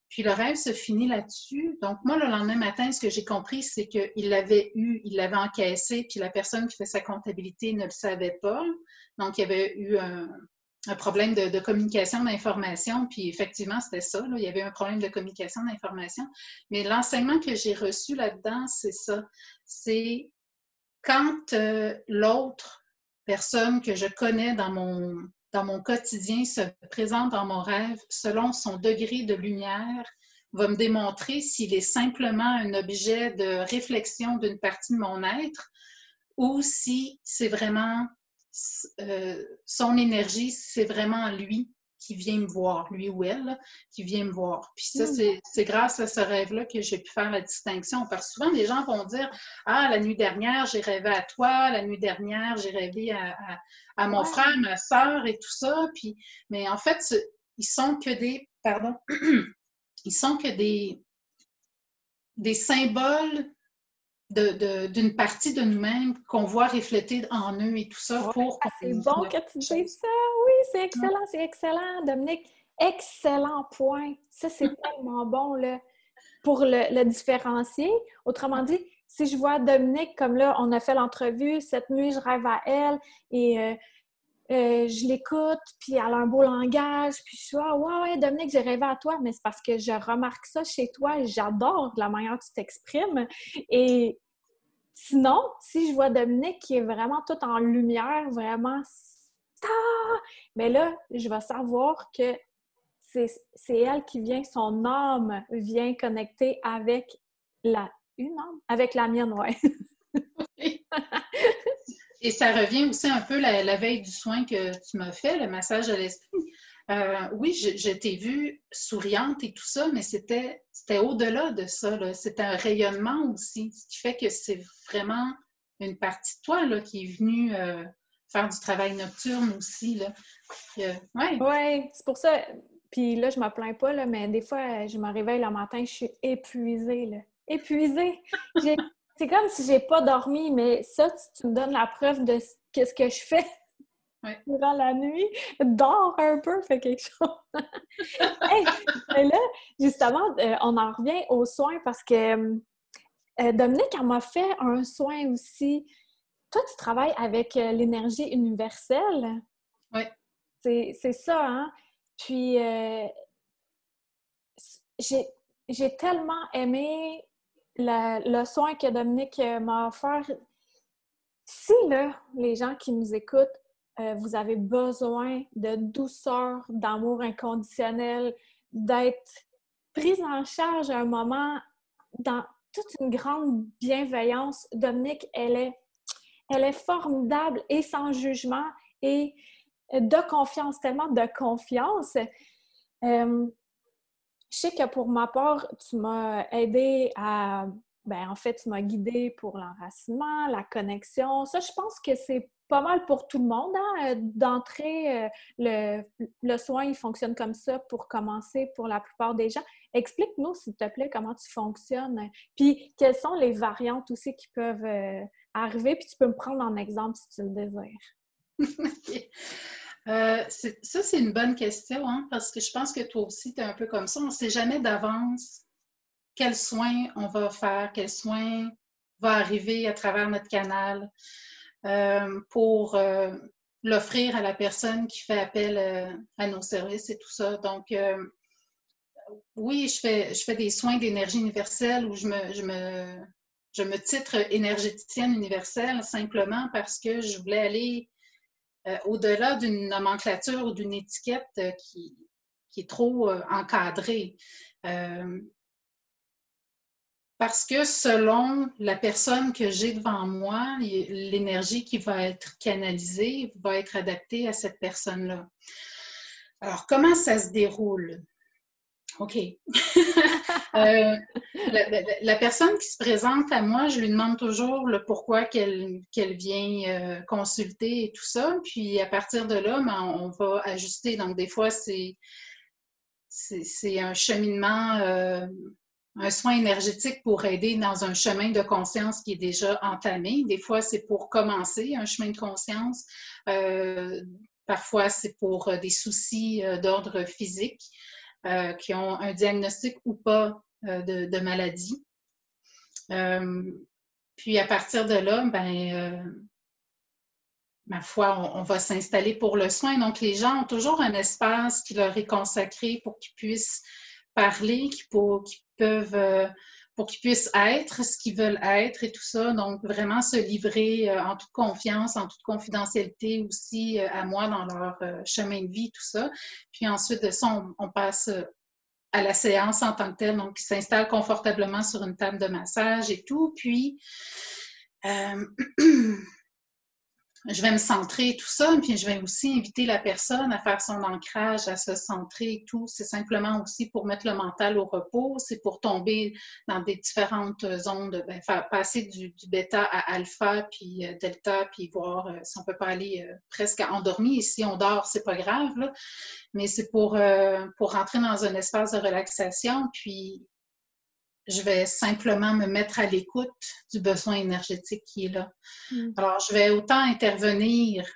Puis, le rêve se finit là-dessus. Donc, moi, le lendemain matin, ce que j'ai compris, c'est qu'il l'avait encaissé, puis la personne qui fait sa comptabilité ne le savait pas. Donc, il y avait eu un problème de communication d'information, puis effectivement, c'était ça. Là, il y avait un problème de communication d'information. Mais l'enseignement que j'ai reçu là-dedans, c'est ça. C'est quand l'autre personne que je connais dans mon quotidien se présente dans mon rêve, selon son degré de lumière, va me démontrer s'il est simplement un objet de réflexion d'une partie de mon être ou si c'est vraiment son énergie, c'est vraiment lui qui vient me voir, lui ou elle, là, qui vient me voir. Puis ça, c'est grâce à ce rêve-là que j'ai pu faire la distinction. Parce que souvent, les gens vont dire « Ah, la nuit dernière, j'ai rêvé à toi. La nuit dernière, j'ai rêvé à mon frère, ma soeur et tout ça. » Puis, mais en fait, ils sont que des... Pardon. Ils sont que des symboles d'une partie de nous-mêmes qu'on voit refléter en eux et tout ça pour qu'on c'est bon que tu dises ça. Oui, c'est excellent, Dominique. Excellent point. Ça, c'est tellement bon là, pour le différencier. Autrement dit, si je vois Dominique, comme là, on a fait l'entrevue, cette nuit, je rêve à elle et je l'écoute, puis elle a un beau langage, puis je suis « Ah, ouais, Dominique, j'ai rêvé à toi », mais c'est parce que je remarque ça chez toi et j'adore la manière dont tu t'exprimes. Et sinon, si je vois Dominique qui est vraiment tout en lumière, vraiment, mais là, je vais savoir que c'est elle qui vient, son âme vient connecter avec une âme, avec la mienne, ouais. Et ça revient aussi un peu la veille du soin que tu m'as fait, le massage à l'esprit. Oui, je t'ai vue souriante et tout ça, mais c'était au-delà de ça, là. C'était un rayonnement aussi, ce qui fait que c'est vraiment une partie de toi là, qui est venue faire du travail nocturne aussi. Là. Ouais. Oui, c'est pour ça. Puis là, je me plains pas, là, mais des fois, je me réveille le matin, je suis épuisée, là. Épuisée! C'est comme si j'ai pas dormi, mais ça, tu me donnes la preuve de ce que je fais Ouais. durant la nuit. Dors un peu, fais quelque chose. Hey, mais là, justement, on en revient aux soins parce que Dominique, elle m'a fait un soin aussi. Toi, tu travailles avec l'énergie universelle. Oui. C'est ça, hein? Puis, j'ai tellement aimé le soin que Dominique m'a offert. Si, là, les gens qui nous écoutent, vous avez besoin de douceur, d'amour inconditionnel, d'être prise en charge à un moment dans toute une grande bienveillance, Dominique, elle est formidable et sans jugement et de confiance, tellement de confiance. Je sais que pour ma part, tu m'as aidé à... Ben, en fait, tu m'as guidée pour l'enracinement, la connexion. Ça, je pense que c'est pas mal pour tout le monde. Hein? D'entrée, le soin, il fonctionne comme ça pour commencer pour la plupart des gens. Explique-nous, s'il te plaît, comment tu fonctionnes. Puis, quelles sont les variantes aussi qui peuvent arriver. Puis, tu peux me prendre en exemple si tu le désires. Okay. Ça, c'est une bonne question, hein, parce que je pense que toi aussi, tu es un peu comme ça. On ne sait jamais d'avance quel soin on va faire, quel soin va arriver à travers notre canal pour l'offrir à la personne qui fait appel à nos services et tout ça. Donc, oui, je fais des soins d'énergie universelle où je me titre énergéticienne universelle simplement parce que je voulais aller au-delà d'une nomenclature ou d'une étiquette qui est trop encadrée. Parce que selon la personne que j'ai devant moi, l'énergie qui va être canalisée va être adaptée à cette personne-là. Alors, comment ça se déroule? OK. La personne qui se présente à moi, je lui demande toujours le pourquoi qu'elle vient consulter et tout ça. Puis à partir de là, ben, on va ajuster. Donc, des fois, c'est un cheminement, un soin énergétique pour aider dans un chemin de conscience qui est déjà entamé. Des fois, c'est pour commencer un chemin de conscience. Parfois, c'est pour des soucis d'ordre physique. Qui ont un diagnostic ou pas de maladie. Puis à partir de là, ma foi, on va s'installer pour le soin. Donc, les gens ont toujours un espace qui leur est consacré pour qu'ils puissent parler, pour qu'ils puissent être ce qu'ils veulent être et tout ça. Donc, vraiment se livrer en toute confiance, en toute confidentialité aussi à moi dans leur chemin de vie, tout ça. Puis ensuite de ça, on passe à la séance en tant que telle. Donc, ils s'installent confortablement sur une table de massage et tout. Puis, je vais me centrer et tout ça, puis je vais aussi inviter la personne à faire son ancrage, à se centrer et tout. C'est simplement aussi pour mettre le mental au repos, c'est pour tomber dans des différentes zones, faire passer du bêta à alpha, puis delta, puis voir si on peut pas aller presque endormi. Et si on dort, c'est pas grave, là. Mais c'est pour rentrer dans un espace de relaxation, puis je vais simplement me mettre à l'écoute du besoin énergétique qui est là. Alors, je vais autant intervenir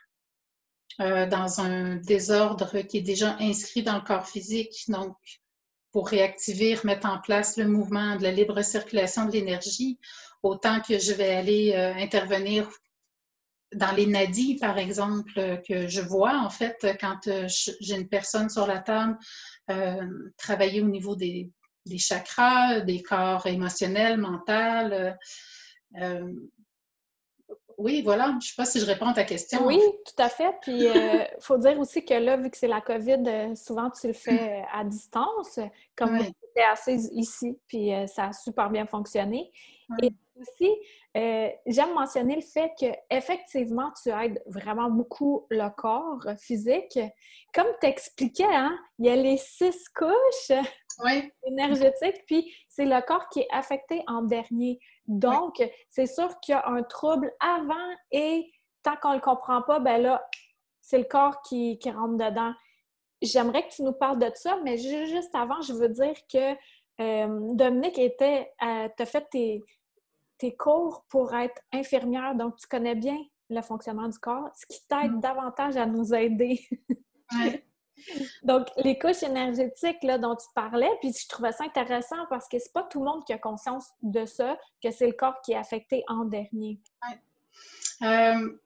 dans un désordre qui est déjà inscrit dans le corps physique, donc pour réactiver, remettre en place le mouvement de la libre circulation de l'énergie, autant que je vais aller intervenir dans les nadis, par exemple, que je vois, en fait, quand j'ai une personne sur la table, travailler au niveau des chakras, des corps émotionnels, mentaux. Oui, voilà. Je ne sais pas si je réponds à ta question. Oui, En fait. tout à fait. Puis, il faut dire aussi que là, vu que c'est la COVID, souvent tu le fais à distance. Comme moi, Oui. j'étais assise ici, puis ça a super bien fonctionné. Et aussi, j'aime mentionner le fait qu'effectivement, tu aides vraiment beaucoup le corps physique. Comme tu expliquais, hein, il y a les 6 couches Oui, énergétiques, puis c'est le corps qui est affecté en dernier. oui. Donc, c'est sûr qu'il y a un trouble avant et tant qu'on ne le comprend pas, ben là, c'est le corps qui rentre dedans. J'aimerais que tu nous parles de ça, mais juste avant, je veux dire que Dominique t'as fait tes cours pour être infirmière, donc tu connais bien le fonctionnement du corps, ce qui t'aide davantage à nous aider. Oui. Donc, les couches énergétiques là, dont tu parlais, puis je trouvais ça intéressant parce que c'est pas tout le monde qui a conscience de ça, que c'est le corps qui est affecté en dernier. Euh,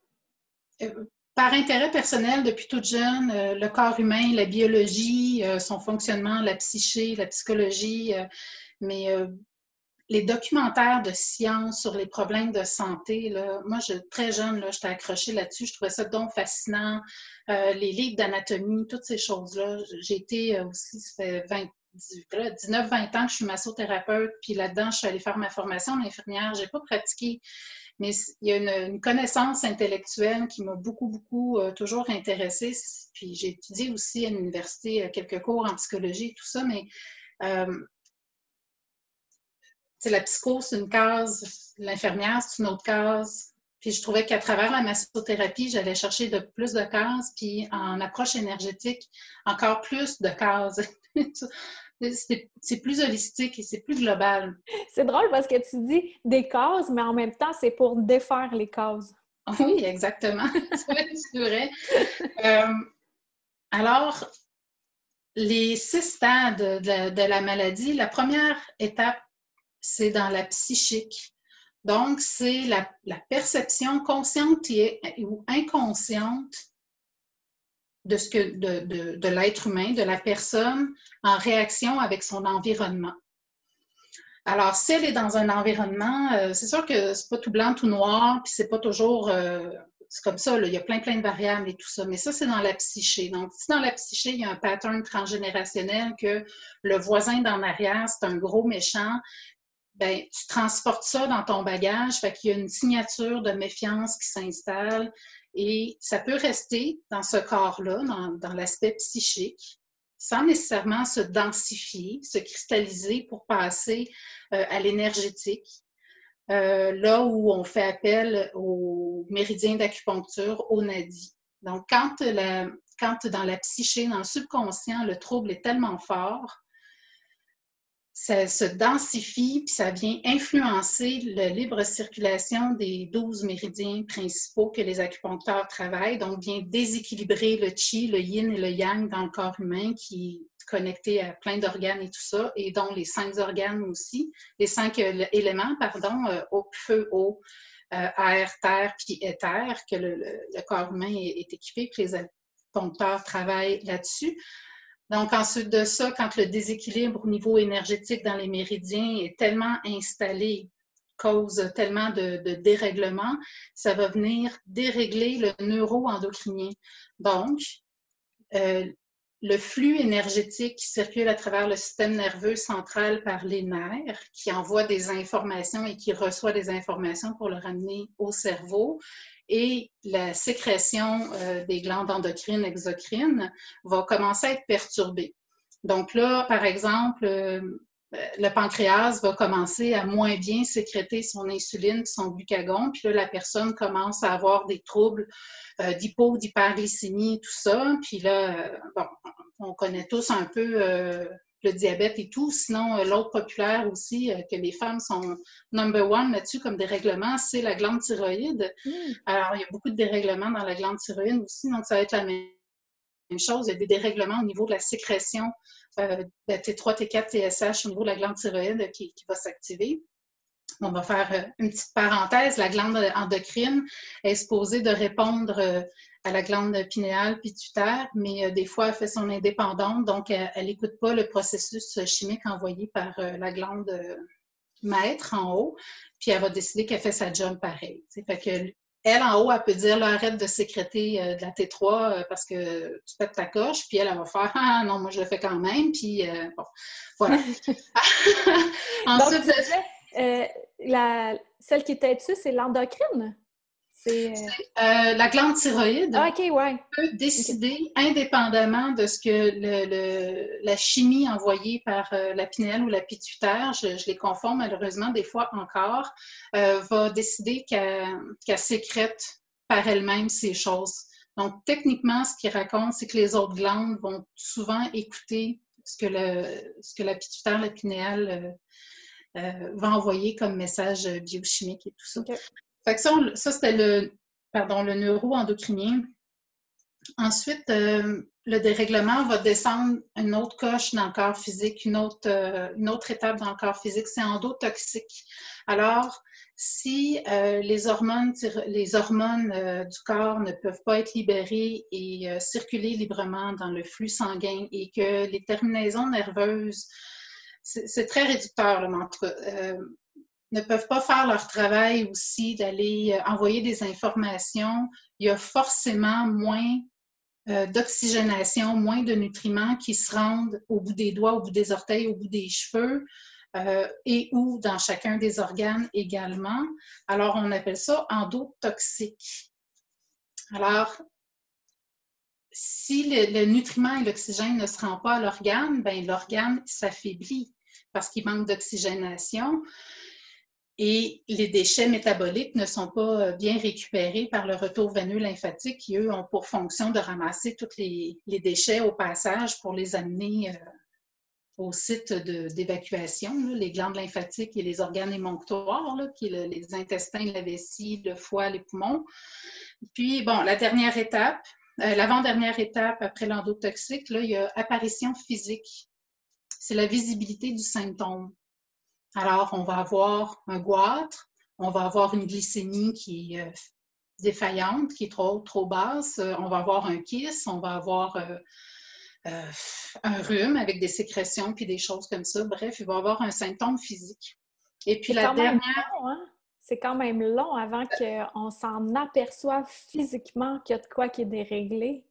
Par intérêt personnel, depuis toute jeune, le corps humain, la biologie, son fonctionnement, la psyché, la psychologie, mais les documentaires de science sur les problèmes de santé, là, moi, très jeune, là, j'étais accrochée là-dessus. Je trouvais ça donc fascinant. Les livres d'anatomie, toutes ces choses-là. J'ai été aussi, ça fait 19-20 ans que je suis massothérapeute, puis là-dedans, je suis allée faire ma formation d'infirmière. Je n'ai pas pratiqué, mais il y a une connaissance intellectuelle qui m'a beaucoup toujours intéressée. Puis j'ai étudié aussi à l'université quelques cours en psychologie et tout ça, mais la psycho, c'est une case, l'infirmière, c'est une autre case. Puis je trouvais qu'à travers la massothérapie, j'allais chercher de plus de cases, puis en approche énergétique, encore plus de cases. C'est plus holistique et c'est plus global. C'est drôle parce que tu dis des cases, mais en même temps, c'est pour défaire les cases. Oui, exactement. C'est vrai. Alors, les 6 stades de la maladie, la première étape, c'est dans la psychique. Donc, c'est la perception consciente ou inconsciente de l'être humain, de la personne, en réaction avec son environnement. Alors, si elle est dans un environnement, c'est sûr que c'est pas tout blanc, tout noir, puis c'est pas toujours... c'est comme ça, là, il y a plein de variables et tout ça. Mais ça, c'est dans la psyché. Donc, si dans la psyché, il y a un pattern transgénérationnel que le voisin d'en arrière, c'est un gros méchant, ben, tu transportes ça dans ton bagage, fait qu'il y a une signature de méfiance qui s'installe et ça peut rester dans ce corps-là, dans l'aspect psychique, sans nécessairement se densifier, se cristalliser pour passer à l'énergétique. Là où on fait appel aux méridiens d'acupuncture, au nadi. Donc, quand dans la psyché, dans le subconscient, le trouble est tellement fort, ça se densifie, puis ça vient influencer la libre circulation des 12 méridiens principaux que les acupuncteurs travaillent, donc vient déséquilibrer le chi, le yin et le yang dans le corps humain qui est connecté à plein d'organes et tout ça, et dont les 5 organes aussi, les 5 éléments, pardon, feu, eau, air, terre, puis éther, que le corps humain est équipé, puis les acupuncteurs travaillent là-dessus. Donc, ensuite de ça, quand le déséquilibre au niveau énergétique dans les méridiens est tellement installé, cause tellement de dérèglement, ça va venir dérégler le neuroendocrinien. Donc, le flux énergétique qui circule à travers le système nerveux central par les nerfs, qui envoie des informations et qui reçoit des informations pour le ramener au cerveau, et la sécrétion des glandes endocrines, exocrines, va commencer à être perturbée. Donc là, par exemple, le pancréas va commencer à moins bien sécréter son insuline, son glucagon, puis là, la personne commence à avoir des troubles d'hypo, d'hyperglycémie, tout ça. Puis là, bon, on connaît tous un peu le diabète et tout. Sinon, l'autre populaire aussi, que les femmes sont number one là-dessus comme dérèglement, c'est la glande thyroïde. Alors, il y a beaucoup de dérèglements dans la glande thyroïde aussi, donc ça va être la même chose. Il y a des dérèglements au niveau de la sécrétion de T3, T4, TSH au niveau de la glande thyroïde qui va s'activer. On va faire une petite parenthèse. La glande endocrine est supposée de répondre à la glande pinéale pituitaire, mais des fois, elle fait son indépendante, donc elle n'écoute pas le processus chimique envoyé par la glande maître en haut, puis elle va décider qu'elle fait sa job pareil. Fait que elle, en haut, elle peut dire, là, arrête de sécréter de la T3 parce que tu pètes ta coche, puis elle va faire, ah non, moi, je le fais quand même, puis bon, voilà. Ensuite, Celle qui était dessus, c'est l'endocrine? C'est... La glande thyroïde Ah, OK, ouais. peut décider, indépendamment de ce que la chimie envoyée par la pinèle ou la pituitaire, je les confonds malheureusement des fois encore, va décider qu'elle sécrète par elle-même ces choses. Donc, techniquement, ce qu'il raconte, c'est que les autres glandes vont souvent écouter ce que la pituitaire, la pinéale va envoyer comme message biochimique et tout ça. Okay. Fait que ça c'était le neuro-endocrinien. Ensuite, le dérèglement va descendre une autre coche dans le corps physique, une autre étape dans le corps physique, c'est endotoxique. Alors, si les hormones du corps ne peuvent pas être libérées et circuler librement dans le flux sanguin et que les terminaisons nerveuses, c'est très réducteur, là, mais en tout cas, ne peuvent pas faire leur travail aussi d'aller envoyer des informations, il y a forcément moins d'oxygénation, moins de nutriments qui se rendent au bout des doigts, au bout des orteils, au bout des cheveux et ou dans chacun des organes également. Alors, on appelle ça endotoxique. Alors, si le nutriment et l'oxygène ne se rendent pas à l'organe, bien, l'organe s'affaiblit parce qu'il manque d'oxygénation. Et les déchets métaboliques ne sont pas bien récupérés par le retour veineux lymphatique qui, eux, ont pour fonction de ramasser tous les déchets au passage pour les amener au site d'évacuation, les glandes lymphatiques et les organes émonctoires, là, qui est les intestins, la vessie, le foie, les poumons. Puis, bon, la dernière étape, l'avant-dernière étape après l'endotoxique, là, il y a apparition physique. C'est la visibilité du symptôme. Alors, on va avoir un goitre, on va avoir une glycémie qui est défaillante, qui est trop basse, on va avoir un kyste, on va avoir un rhume avec des sécrétions puis des choses comme ça. Bref, il va y avoir un symptôme physique. Et puis la dernière... long, hein? C'est quand même long avant qu'on s'en aperçoive physiquement qu'il y a de quoi qui est déréglé.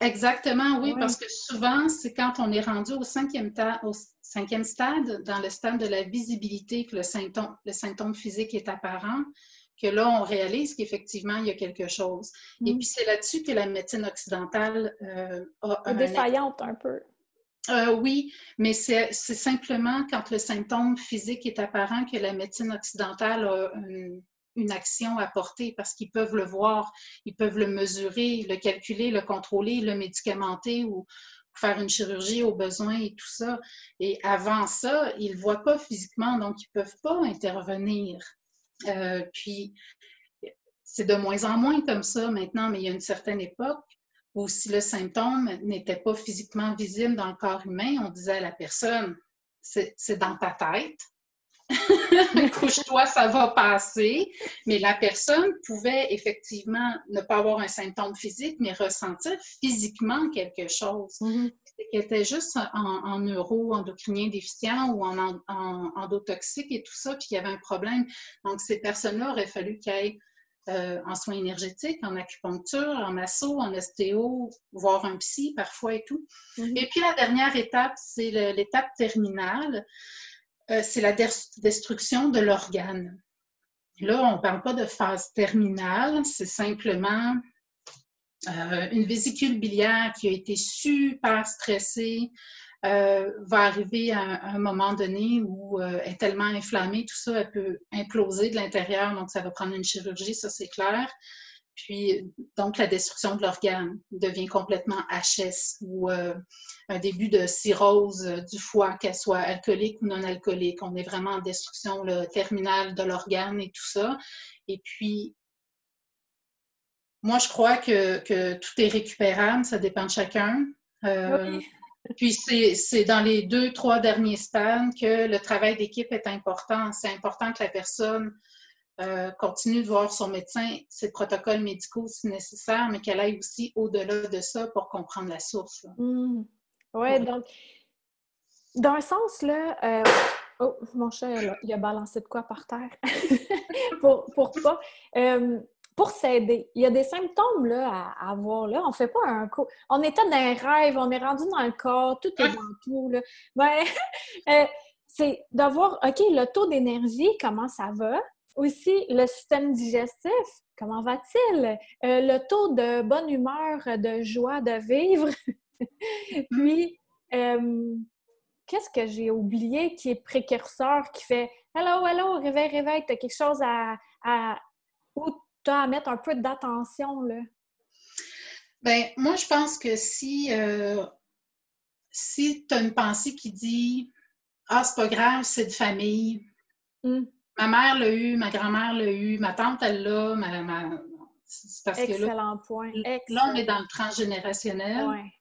Exactement, oui, parce que souvent, c'est quand on est rendu au cinquième stade, dans le stade de la visibilité, que le symptôme physique est apparent, que là, on réalise qu'effectivement, il y a quelque chose. Et puis, c'est là-dessus que la médecine occidentale a défaillante un peu. Oui, mais c'est simplement quand le symptôme physique est apparent que la médecine occidentale a une action à porter parce qu'ils peuvent le voir, ils peuvent le mesurer, le calculer, le contrôler, le médicamenter ou faire une chirurgie au besoin et tout ça. Et avant ça, ils ne voient pas physiquement, donc ils ne peuvent pas intervenir. Puis, c'est de moins en moins comme ça maintenant, mais il y a une certaine époque où si le symptôme n'était pas physiquement visible dans le corps humain, on disait à la personne, c'est dans ta tête. Couche-toi, ça va passer. Mais la personne pouvait effectivement ne pas avoir un symptôme physique, mais ressentir physiquement quelque chose. Qui était juste en neuro-endocrinien déficient ou en endotoxique et tout ça, puis qu'il y avait un problème. Donc, ces personnes-là auraient fallu qu'elles aient en soins énergétiques, en acupuncture, en masso, en ostéo, voire un psy parfois et tout. Et puis, la dernière étape, c'est l'étape terminale. C'est la destruction de l'organe. Là, on ne parle pas de phase terminale, c'est simplement une vésicule biliaire qui a été super stressée, va arriver à un moment donné où elle est tellement inflammée, tout ça, elle peut imploser de l'intérieur, donc ça va prendre une chirurgie, ça c'est clair. Puis, donc, la destruction de l'organe devient complètement HS ou un début de cirrhose du foie, qu'elle soit alcoolique ou non alcoolique. On est vraiment en destruction terminale de l'organe et tout ça. Et puis, moi, je crois que tout est récupérable, ça dépend de chacun. Oui. Puis, c'est dans les 2-3 derniers stades que le travail d'équipe est important. C'est important que la personne continue de voir son médecin, ses protocoles médicaux si nécessaire, mais qu'elle aille aussi au-delà de ça pour comprendre la source. Oui, donc, d'un sens, là, oh, mon chat, là, il a balancé de quoi par terre? pour pas... pour s'aider. Il y a des symptômes là, à avoir. Là. On fait pas un coup. On était dans un rêve, on est rendu dans le corps, tout est dans tout. Là. Ben, c'est de voir, OK, le taux d'énergie, comment ça va? Aussi, le système digestif, comment va-t-il? Le taux de bonne humeur, de joie de vivre. Puis, qu'est-ce que j'ai oublié qui est précurseur, qui fait Hello, hello, réveille, réveille, t'as quelque chose où t'as à mettre un peu d'attention, là. Ben, moi, je pense que si tu as une pensée qui dit Ah, c'est pas grave, c'est de famille. Ma mère l'a eu, ma grand-mère l'a eu, ma tante, elle l'a, c'est parce que Excellent point. là, on est Excellent. dans le transgénérationnel. Ouais.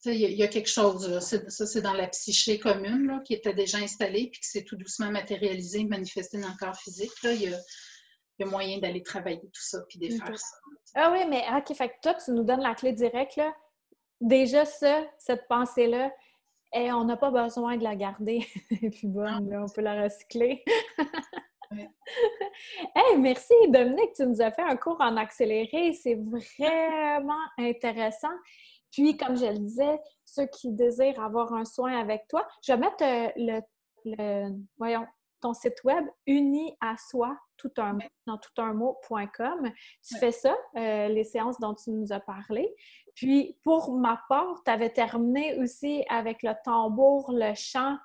Il y a quelque chose, là. Ça, c'est dans la psyché commune là, qui était déjà installée puis qui s'est tout doucement matérialisé, manifesté dans le corps physique. Là. Il y a moyen d'aller travailler tout ça puis défaire ça. Ah oui, mais OK, fait que toi, tu nous donnes la clé directe, là. Déjà, cette pensée-là, on n'a pas besoin de la garder. Et puis bonne, là, on peut la recycler. Ouais. Hey, merci Dominique, tu nous as fait un cours en accéléré. C'est vraiment intéressant. Puis, comme je le disais, ceux qui désirent avoir un soin avec toi, je vais mettre ton site web uniasoi, dans tout un mot.com. Tu fais ça, les séances dont tu nous as parlé. Puis, pour ma part, tu avais terminé aussi avec le tambour, le chant.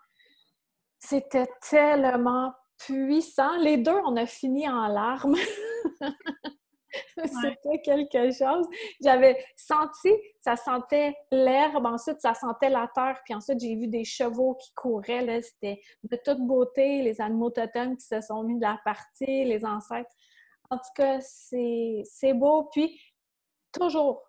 C'était tellement puissant. Les deux, on a fini en larmes. C'était quelque chose. J'avais senti, ça sentait l'herbe, ensuite ça sentait la terre, puis ensuite j'ai vu des chevaux qui couraient, là, c'était de toute beauté, les animaux totems qui se sont mis de la partie, les ancêtres. En tout cas, c'est beau, puis toujours,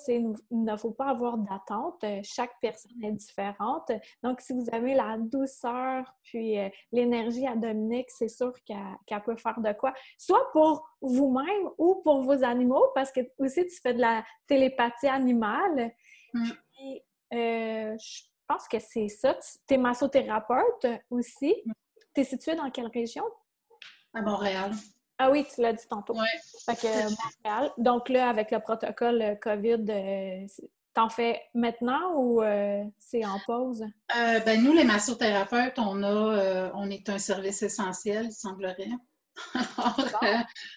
il ne faut pas avoir d'attente. Chaque personne est différente. Donc, si vous avez la douceur puis l'énergie à Dominique, c'est sûr qu'elle peut faire de quoi. Soit pour vous-même ou pour vos animaux, parce que aussi, tu fais de la télépathie animale. Puis, je pense que c'est ça. Tu es massothérapeute aussi. Tu es située dans quelle région? À Montréal. Ah oui, tu l'as dit tantôt. Oui. Fait que Montréal. Donc là, avec le protocole COVID, t'en fais maintenant ou c'est en pause? Ben, nous, les massothérapeutes, on est un service essentiel, il semblerait. Alors,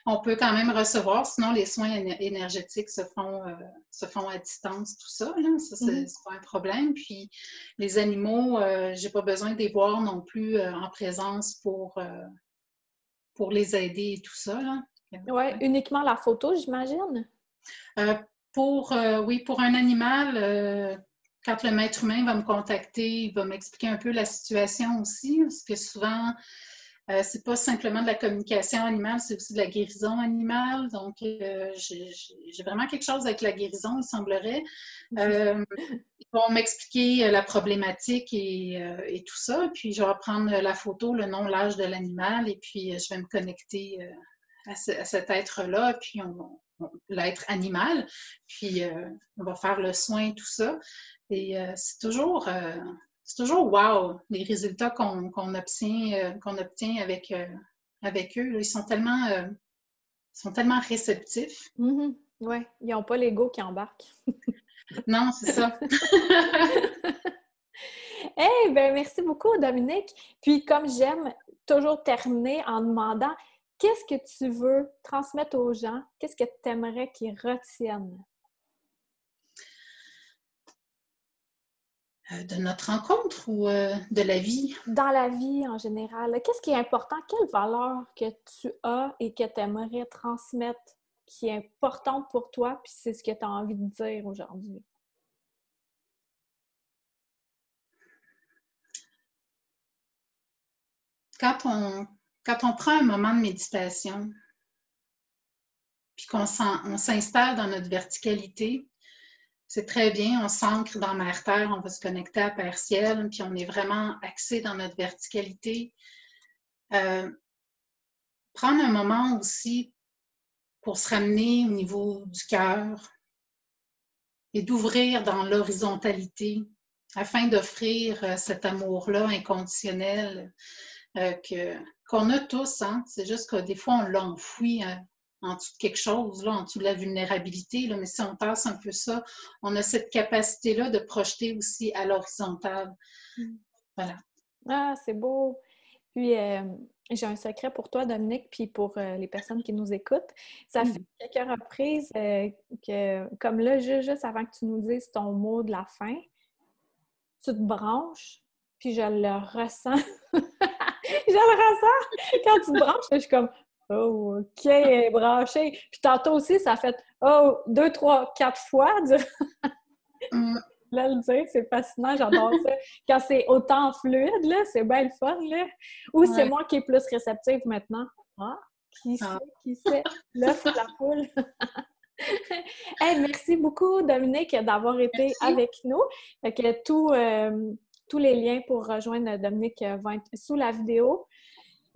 on peut quand même recevoir, sinon les soins énergétiques se font à distance, tout ça, là. Ça, c'est pas un problème. Puis les animaux, j'ai pas besoin de les voir non plus en présence pour les aider et tout ça, là. Oui, uniquement la photo, j'imagine? Oui, pour un animal, quand le maître humain va me contacter, il va m'expliquer un peu la situation aussi, parce que souvent, c'est pas simplement de la communication animale, c'est aussi de la guérison animale. Donc, j'ai vraiment quelque chose avec la guérison, il semblerait. Ils vont m'expliquer la problématique et tout ça. Puis, je vais prendre la photo, le nom, l'âge de l'animal, et puis je vais me connecter à cet être-là, puis l'être animal. Puis, on va faire le soin, tout ça. Et c'est toujours wow, les résultats qu'on obtient avec eux. Là, ils sont tellement réceptifs. Oui, ils n'ont pas l'ego qui embarque. Non, c'est ça. Eh bien, merci beaucoup, Dominique. Puis, comme j'aime toujours terminer en demandant, qu'est-ce que tu veux transmettre aux gens? Qu'est-ce que tu aimerais qu'ils retiennent? De notre rencontre ou de la vie? Dans la vie en général, qu'est-ce qui est important? Quelle valeur que tu as et que tu aimerais transmettre qui est importante pour toi, puis c'est ce que tu as envie de dire aujourd'hui? Quand on prend un moment de méditation, puis qu'on s'installe dans notre verticalité, c'est très bien, on s'ancre dans Mère Terre, on va se connecter à Père Ciel, puis on est vraiment axé dans notre verticalité. Prendre un moment aussi pour se ramener au niveau du cœur et d'ouvrir dans l'horizontalité afin d'offrir cet amour-là inconditionnel qu'on a tous. Hein? C'est juste que des fois, on l'a enfoui en dessous de quelque chose, là, en dessous de la vulnérabilité. Là, mais si on tasse un peu ça, on a cette capacité-là de projeter aussi à l'horizontale. Voilà. Ah, c'est beau! Puis, j'ai un secret pour toi, Dominique, puis pour les personnes qui nous écoutent. Ça fait quelques reprises que, comme là, juste avant que tu nous dises ton mot de la fin, tu te branches, puis je le ressens. Je le ressens! Quand tu te branches, je suis comme «Oh, OK, elle est branchée». Puis tantôt aussi, ça a fait «Oh, 2, 3, 4 fois». Là, le dire, c'est fascinant, j'adore ça. Quand c'est autant fluide, là, c'est bien le fun, là. Ou c'est Ouais. moi qui est plus réceptive maintenant. Ah, qui sait? L'œuf ou la poule? Hey, merci beaucoup, Dominique, d'avoir été Merci. avec nous. Fait que tous les liens pour rejoindre Dominique vont être sous la vidéo.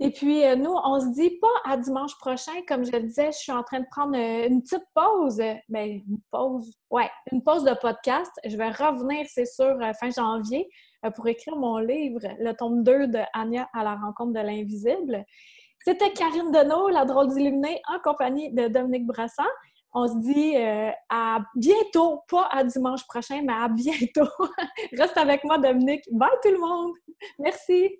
Et puis, nous, on se dit pas à dimanche prochain. Comme je le disais, je suis en train de prendre une petite pause. Ben, une pause. Ouais, une pause de podcast. Je vais revenir, c'est sûr, fin janvier pour écrire mon livre, le tome 2 de Anya à la rencontre de l'invisible. C'était Karine Deneau, la drôle d'illuminée, en compagnie de Dominique Brassan. On se dit à bientôt, pas à dimanche prochain, mais à bientôt. Reste avec moi, Dominique. Bye tout le monde! Merci!